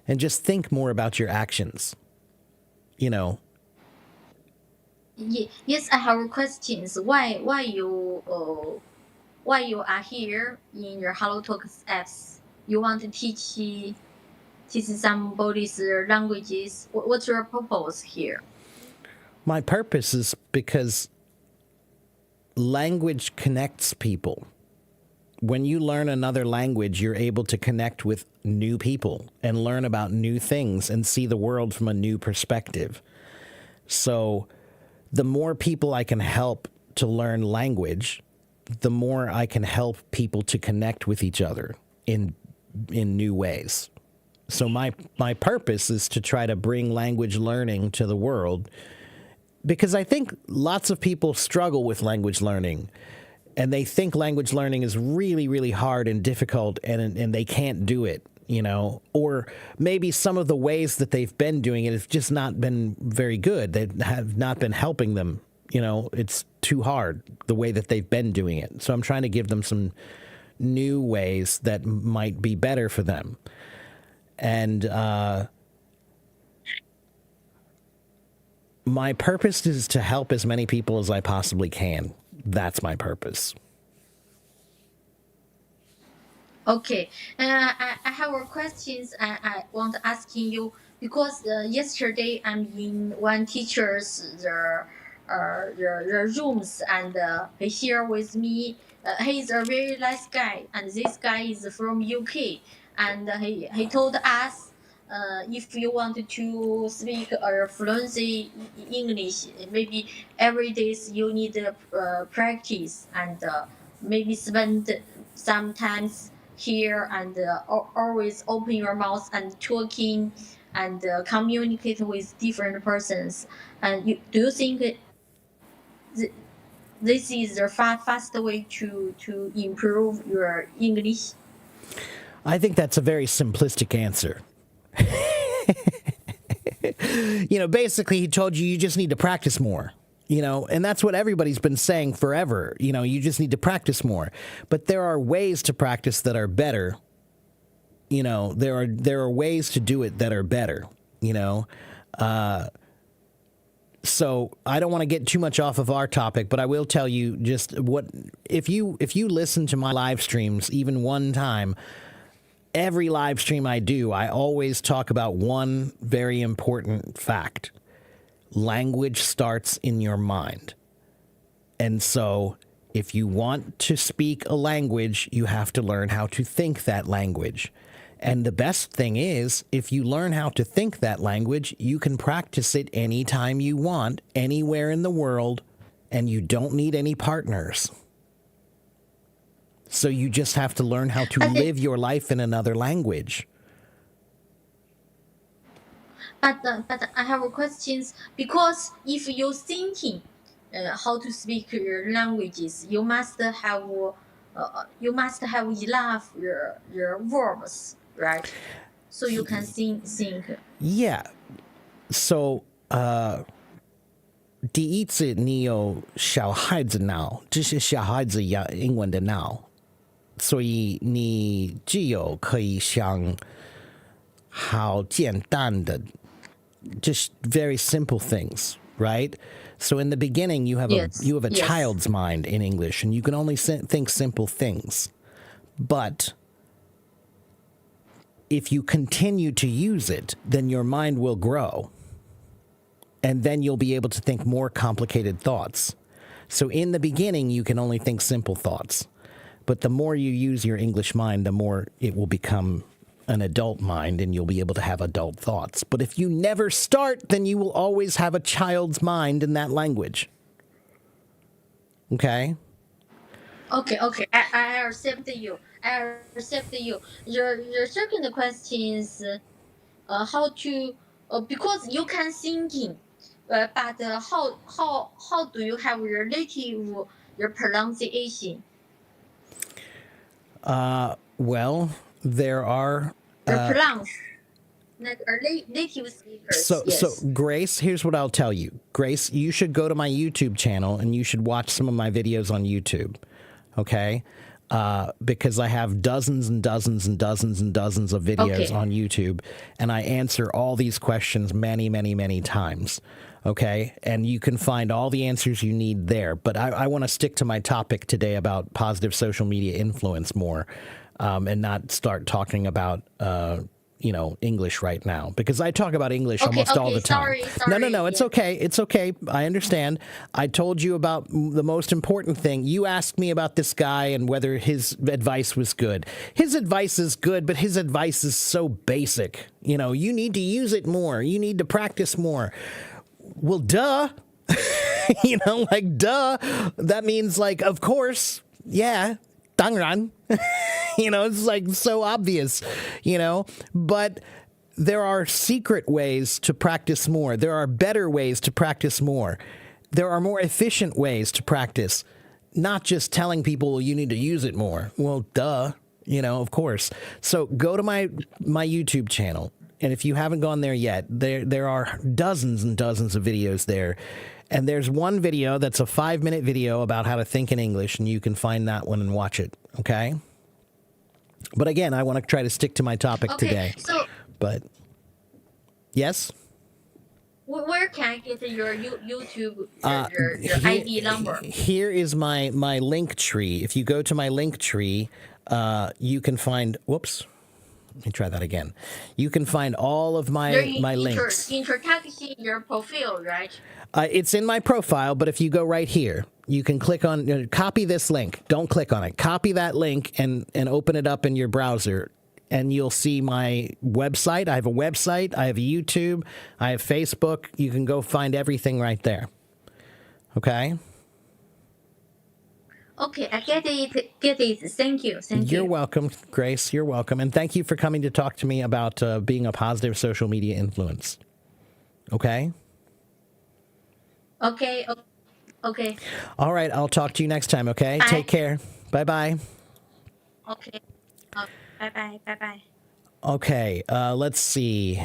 And just think more about your actions. Yes, I have questions. Why you are here in your Hello Talks apps? You want to teach somebody's languages? What's your purpose here? My purpose is because language connects people. When you learn another language, you're able to connect with new people and learn about new things and see the world from a new perspective. So the more people I can help to learn language, the more I can help people to connect with each other in new ways. So my purpose is to try to bring language learning to the world, because I think lots of people struggle with language learning, and they think language learning is really, really hard and difficult, and they can't do it, or maybe some of the ways that they've been doing it have just not been very good. They have not been helping them. It's too hard the way that they've been doing it. So I'm trying to give them some new ways that might be better for them. And my purpose is to help as many people as I possibly can. That's my purpose. Okay, I have a questions I want to asking you, because yesterday I'm in one teacher's the rooms, and he share with me. He's a very nice guy, and this guy is from UK, and he told us. If you want to speak fluency English, maybe every day you need practice, and maybe spend sometimes here, and always open your mouth and talking, and communicate with different persons. And do you think th- this is the fast way to improve your English? I think that's a very simplistic answer. Basically, he told you just need to practice more. And that's what everybody's been saying forever. You just need to practice more. But there are ways to practice that are better. There are ways to do it that are better. So I don't want to get too much off of our topic, but I will tell you just what if you listen to my live streams even one time, every live stream I do, I always talk about one very important fact. Language starts in your mind. And so if you want to speak a language, you have to learn how to think that language. And the best thing is, if you learn how to think that language, you can practice it anytime you want, anywhere in the world, and you don't need any partners. So you just have to learn how to live your life in another language. But I have a questions because if you're thinking how to speak your languages, you must have enough your verbs, right? So you can think. Yeah. So, 第一次你有小孩子脑，这是小孩子英文的脑，所以你只有可以想好简单的 just very simple things, right? So in the beginning, you have a child's mind in English, and you can only think simple things. But if you continue to use it, then your mind will grow, and then you'll be able to think more complicated thoughts. So in the beginning, you can only think simple thoughts. But the more you use your English mind, the more it will become an adult mind, and you'll be able to have adult thoughts. But if you never start, then you will always have a child's mind in that language. Okay? Okay. I accept you. Your second question is how to because you can thinking, but how do you have relative your pronunciation? Well, there are pronounce like native speakers. So Grace, here's what I'll tell you. Grace, you should go to my YouTube channel and you should watch some of my videos on YouTube. Okay? Because I have dozens and dozens and dozens and dozens of videos on YouTube, and I answer all these questions many, many, many times. Okay? And you can find all the answers you need there. But I want to stick to my topic today about positive social media influence more. And not start talking about, English right now. Because I talk about English almost all the time. Sorry. No. It's okay. It's okay. I understand. I told you about the most important thing. You asked me about this guy and whether his advice was good. His advice is good, but his advice is so basic. You need to use it more. You need to practice more. Well, duh. Duh. That means, of course. Yeah. 当然. It's so obvious, but there are secret ways to practice more. There are better ways to practice more. There are more efficient ways to practice, not just telling people you need to use it more. Well, duh, of course. So go to my YouTube channel. And if you haven't gone there yet, there are dozens and dozens of videos there. And there's one video that's a 5-minute video about how to think in English, and you can find that one and watch it, okay? But again, I want to try to stick to my topic today. But, yes? Where can I get your YouTube, your ID number? Here is my link tree. If you go to my link tree, you can find, whoops. Let me try that again. You can find all of my links. Introduction, your profile, right? It's in my profile, but if you go right here, you can click on, copy this link. Don't click on it. Copy that link and open it up in your browser, and you'll see my website. I have a website. I have a YouTube. I have Facebook. You can go find everything right there. Okay? Okay, I get it. Thank you. You're welcome, Grace. You're welcome. And thank you for coming to talk to me about being a positive social media influence. Okay? Okay. All right, I'll talk to you next time, okay? Bye. Take care. Bye-bye. Okay. Bye-bye. Okay, let's see.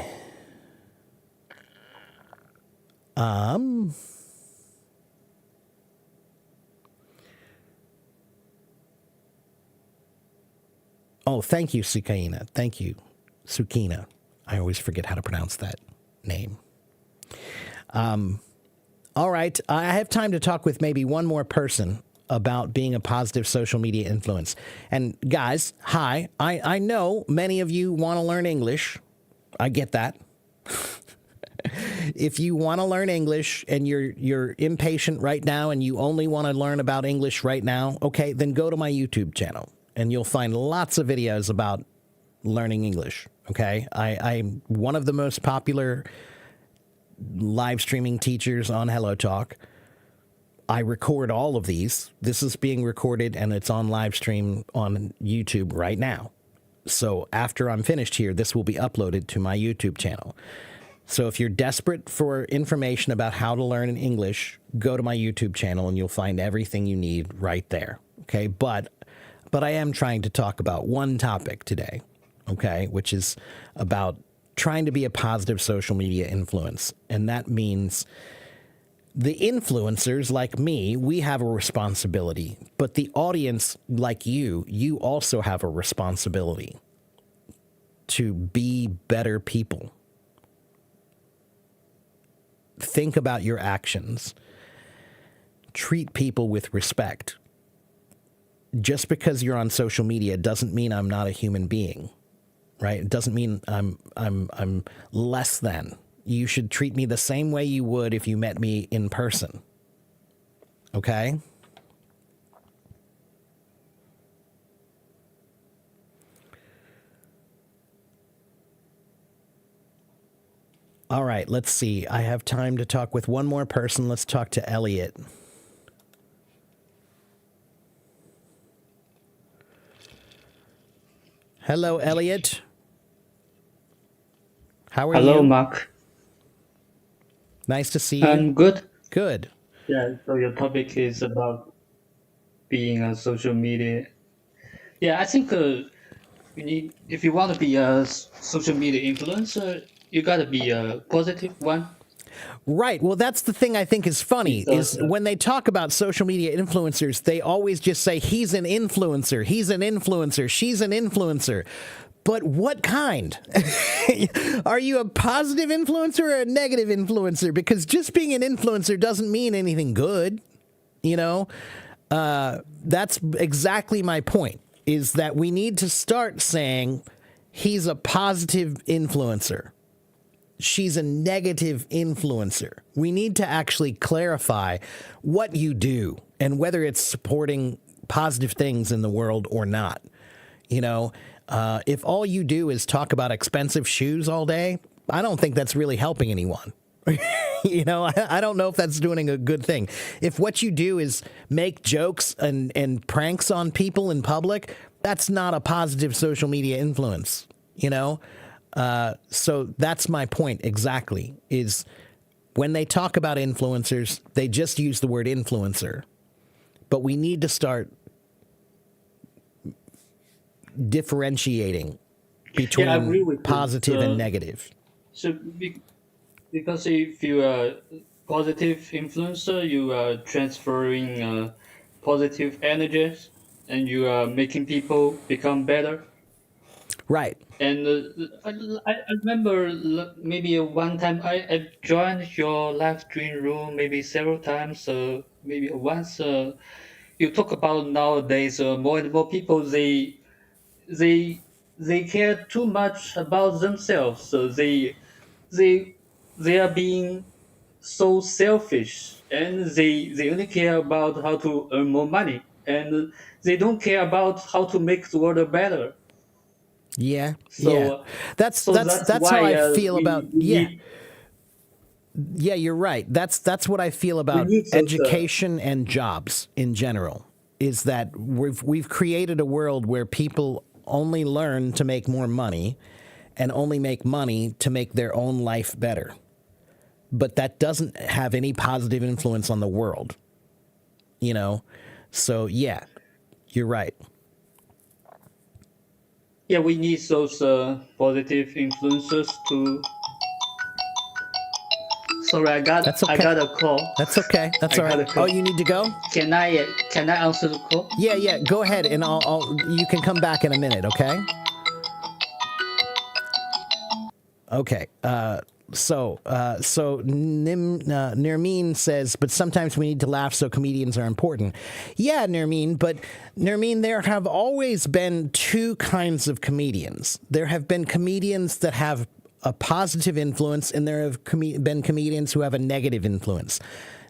Oh, thank you, Sukina. Thank you, Sukina. I always forget how to pronounce that name. All right, I have time to talk with maybe one more person. about being a positive social media influence. And guys, hi, I know many of you want to learn English. I get that. If you want to learn English and you're impatient right now and you only want to learn about English right now, okay, then go to my YouTube channel and you'll find lots of videos about learning English. Okay, I'm one of the most popular live streaming teachers on Hello Talk. I record all of these. This is being recorded and it's on live stream on YouTube right now. So after I'm finished here, this will be uploaded to my YouTube channel. So if you're desperate for information about how to learn in English, go to my YouTube channel and you'll find everything you need right there. Okay, but I am trying to talk about one topic today, okay, which is about trying to be a positive social media influence. And that means the influencers like me, we have a responsibility, but the audience like you also have a responsibility to be better people. Think about your actions. Treat people with respect. Just because you're on social media doesn't mean I'm not a human being, right? It doesn't mean I'm less than. You should treat me the same way you would if you met me in person. Okay? All right, let's see. I have time to talk with one more person. Let's talk to Elliot. Hello, Elliot. How are you? Hello, Mark. Nice to see you. I'm good. Good. Yeah, so your topic is about being a social media. Yeah, I think if you want to be a social media influencer, you gotta be a positive one. Right. Well, that's the thing I think is funny is when they talk about social media influencers, they always just say he's an influencer, he's an influencer, she's an influencer. But what kind? Are you a positive influencer or a negative influencer? Because just being an influencer doesn't mean anything good. You know, that's exactly my point, is that we need to start saying he's a positive influencer. She's a negative influencer. We need to actually clarify what you do and whether it's supporting positive things in the world or not. You know, if all you do is talk about expensive shoes all day, I don't think that's really helping anyone. You know, I don't know if that's doing a good thing. If what you do is make jokes and pranks on people in public, that's not a positive social media influence, you know? So that's my point exactly, is when they talk about influencers, they just use the word influencer. But we need to start differentiating between I agree with you. positive and negative. So because if you are positive influencer, you are transferring positive energies and you are making people become better. Right. And I remember maybe one time I joined your live stream room maybe several times. Maybe once you talk about nowadays more and more people they they care too much about themselves. So they they are being so selfish and they only care about how to earn more money and they don't care about how to make the world better. Yeah. So Yeah. That's that's how why I feel about we yeah. need Yeah, you're right. That's what I feel we about need those education and jobs in general, is that we've created a world where people only learn to make more money and only make money to make their own life better. But that doesn't have any positive influence on the world, you know? So, yeah, you're right. yeah, we need those positive influences to. Sorry, That's I okay. got a call. That's okay. That's I all got a right. call. Oh, you need to go? Can I answer the call? Yeah, yeah. Go ahead, and you can come back in a minute, okay? Okay. Nermeen says, but sometimes we need to laugh, so comedians are important. Yeah, Nermeen, but Nermeen, there have always been two kinds of comedians. There have been comedians that have a positive influence, and there have been comedians who have a negative influence.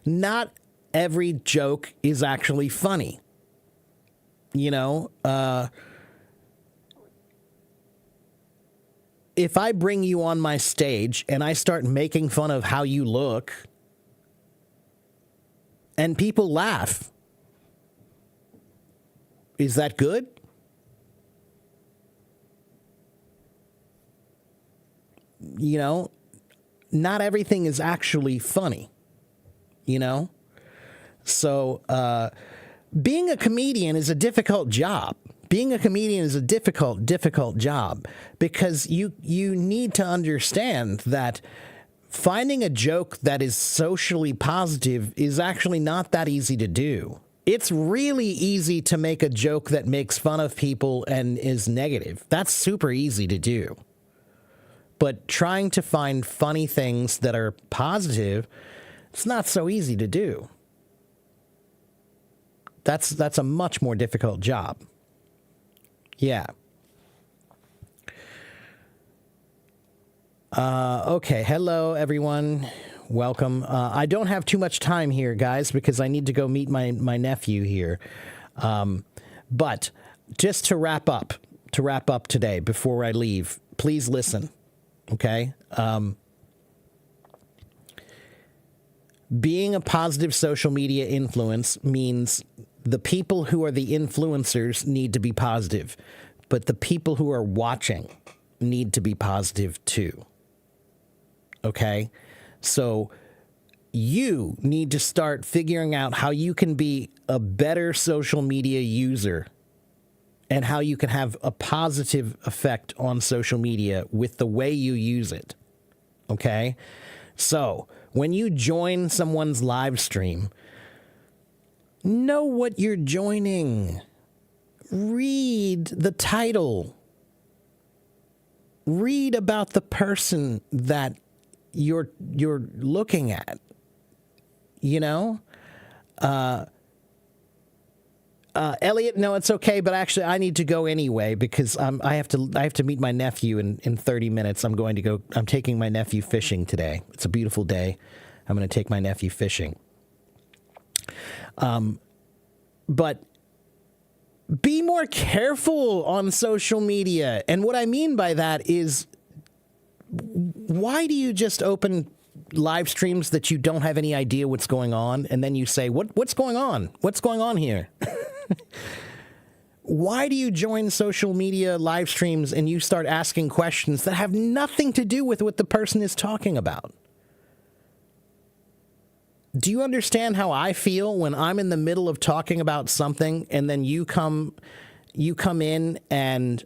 Not every joke is actually funny. You know, if I bring you on my stage and I start making fun of how you look and people laugh, is that good? You know, not everything is actually funny, you know? So, being a comedian is a difficult job. Being a comedian is a difficult job because you need to understand that finding a joke that is socially positive is actually not that easy to do. It's really easy to make a joke that makes fun of people and is negative. That's super easy to do. But trying to find funny things that are positive, it's not so easy to do. That's a much more difficult job. Yeah. Okay. Hello, everyone. Welcome. I don't have too much time here, guys, because I need to go meet my nephew here. But just to wrap up today before I leave, please listen. Okay. Being a positive social media influence means the people who are the influencers need to be positive, but the people who are watching need to be positive too. Okay? So you need to start figuring out how you can be a better social media user and how you can have a positive effect on social media with the way you use it. Okay? So when you join someone's live stream, know what you're joining. Read the title. Read about the person that you're looking at. You know? Elliot, no, it's okay, but actually I need to go anyway because I have to meet my nephew in 30 minutes. I'm taking my nephew fishing today. It's a beautiful day. I'm going to take my nephew fishing. But be more careful on social media. And what I mean by that is, why do you just open live streams that you don't have any idea what's going on? And then you say, what's going on? What's going on here? Why do you join social media live streams and you start asking questions that have nothing to do with what the person is talking about? Do you understand how I feel when I'm in the middle of talking about something and then you come in and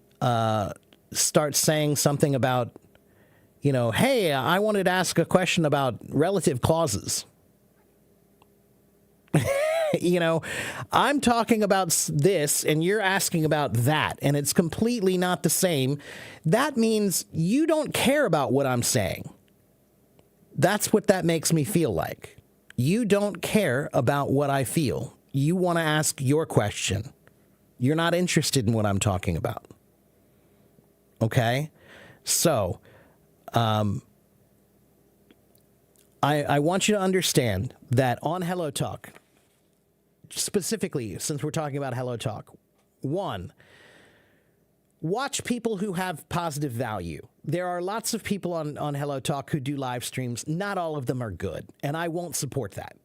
start saying something about, you know, hey, I wanted to ask a question about relative clauses. You know, I'm talking about this and you're asking about that, and it's completely not the same. That means you don't care about what I'm saying. That's what that makes me feel like. You don't care about what I feel. You want to ask your question. You're not interested in what I'm talking about. Okay? So, I want you to understand that on Hello Talk, specifically, since we're talking about Hello Talk, one, watch people who have positive value. There are lots of people on Hello Talk who do live streams. Not all of them are good, and I won't support that.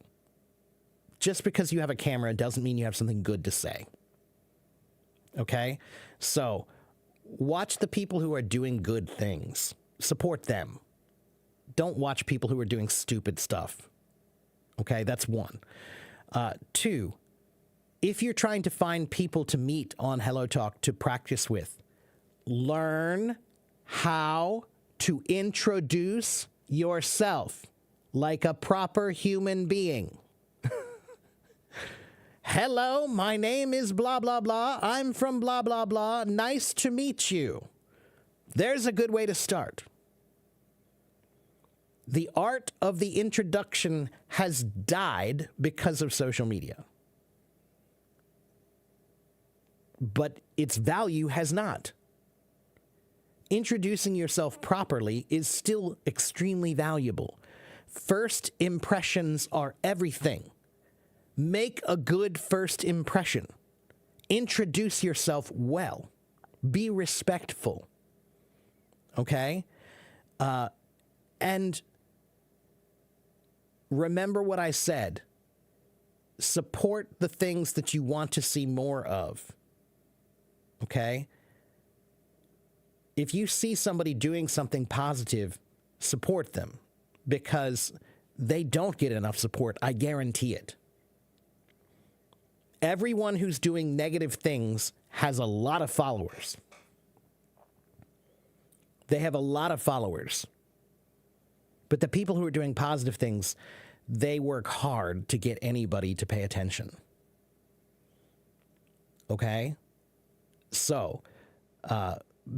Just because you have a camera doesn't mean you have something good to say. Okay? So, watch the people who are doing good things. Support them. Don't watch people who are doing stupid stuff. Okay? That's one. Two, if you're trying to find people to meet on Hello Talk to practice with, learn how to introduce yourself like a proper human being. Hello, my name is blah, blah, blah. I'm from blah, blah, blah. Nice to meet you. There's a good way to start. The art of the introduction has died because of social media. But its value has not. Introducing yourself properly is still extremely valuable. First impressions are everything. Make a good first impression. Introduce yourself well. Be respectful. Okay? And remember what I said. Support the things that you want to see more of. Okay? If you see somebody doing something positive, support them because they don't get enough support. I guarantee it. Everyone who's doing negative things has a lot of followers. They have a lot of followers. But the people who are doing positive things, they work hard to get anybody to pay attention. Okay? So,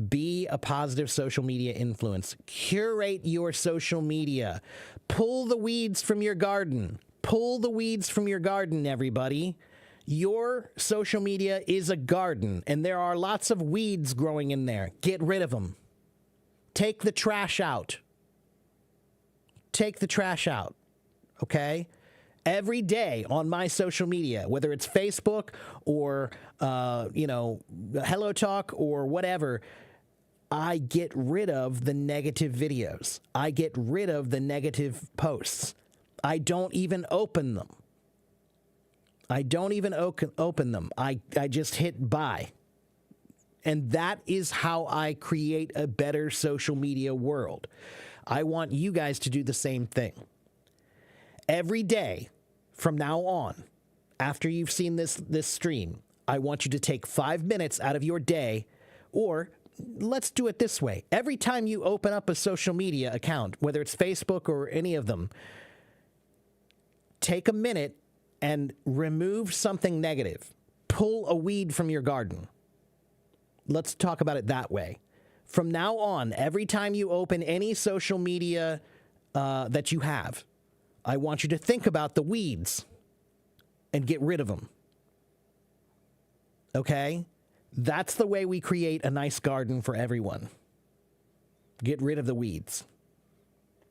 be a positive social media influence. Curate your social media. Pull the weeds from your garden. Pull the weeds from your garden, everybody. Your social media is a garden, and there are lots of weeds growing in there. Get rid of them. Take the trash out. Take the trash out. Okay? Every day on my social media, whether it's Facebook or, Hello Talk or whatever, I get rid of the negative videos. I get rid of the negative posts. I don't even open them. I don't even open them. I just hit buy. And that is how I create a better social media world. I want you guys to do the same thing. Every day from now on, after you've seen this stream, I want you to take 5 minutes out of your day, or let's do it this way. Every time you open up a social media account, whether it's Facebook or any of them, take a minute and remove something negative. Pull a weed from your garden. Let's talk about it that way. From now on, every time you open any social media that you have, I want you to think about the weeds and get rid of them. Okay? That's the way we create a nice garden for everyone. Get rid of the weeds.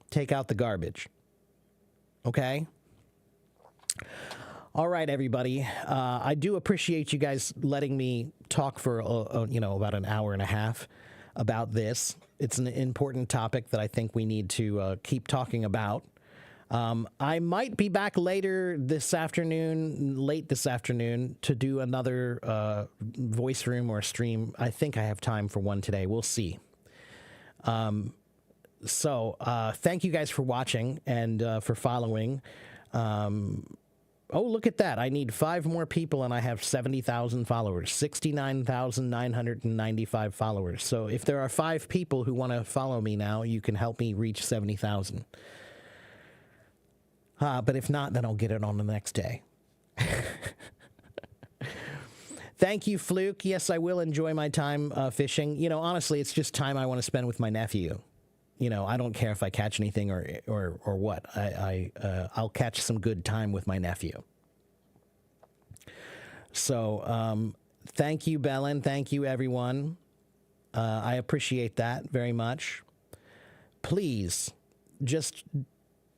Take out the garbage. Okay? All right, everybody. I do appreciate you guys letting me talk for, about an hour and a half about this. It's an important topic that I think we need to keep talking about. I might be back late this afternoon, to do another voice room or stream. I think I have time for one today. We'll see. So thank you guys for watching and for following. Oh, look at that. I need 5 more people and I have 70,000 followers, 69,995 followers. So if there are 5 people who want to follow me now, you can help me reach 70,000. But if not, then I'll get it on the next day. Thank you, Fluke. Yes, I will enjoy my time fishing. Honestly, it's just time I want to spend with my nephew. I don't care if I catch anything or what. I'll catch some good time with my nephew. So, thank you, Belen. Thank you, everyone. I appreciate that very much. Please,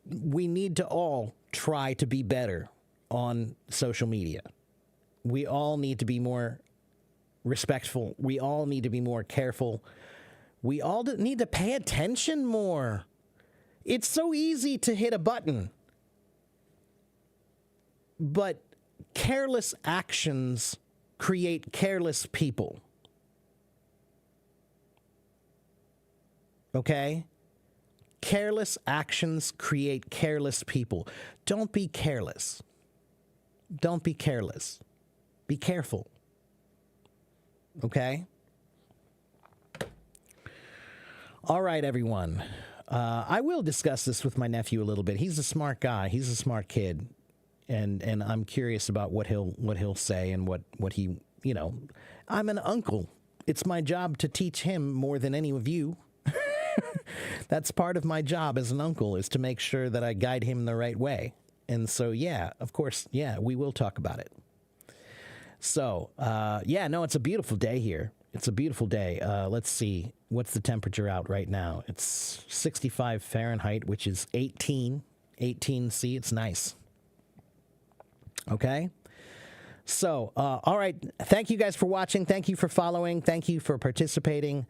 we need to all try to be better on social media. We all need to be more respectful. We all need to be more careful. We all need to pay attention more. It's so easy to hit a button. But careless actions create careless people. Okay? Careless actions create careless people. Don't be careless. Don't be careless. Be careful. Okay? All right, everyone. I will discuss this with my nephew a little bit. He's a smart guy. He's a smart kid. And I'm curious about what he'll say and what he, I'm an uncle. It's my job to teach him more than any of you. That's part of my job as an uncle, is to make sure that I guide him the right way. And so, yeah, of course, yeah, we will talk about it. So, yeah, no, it's a beautiful day here. It's a beautiful day. Let's see. What's the temperature out right now? It's 65 Fahrenheit, which is 18 C. It's nice. Okay. So, all right. Thank you guys for watching. Thank you for following. Thank you for participating.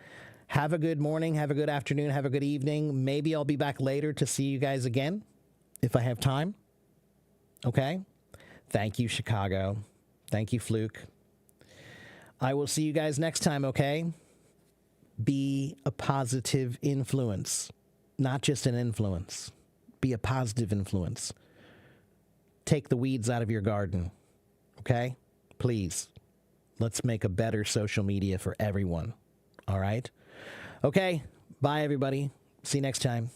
Have a good morning. Have a good afternoon. Have a good evening. Maybe I'll be back later to see you guys again if I have time. Okay. Thank you, Chicago. Thank you, Fluke. I will see you guys next time, okay? Be a positive influence, not just an influence. Be a positive influence. Take the weeds out of your garden, okay? Please. Let's make a better social media for everyone, all right? Okay, bye, everybody. See you next time.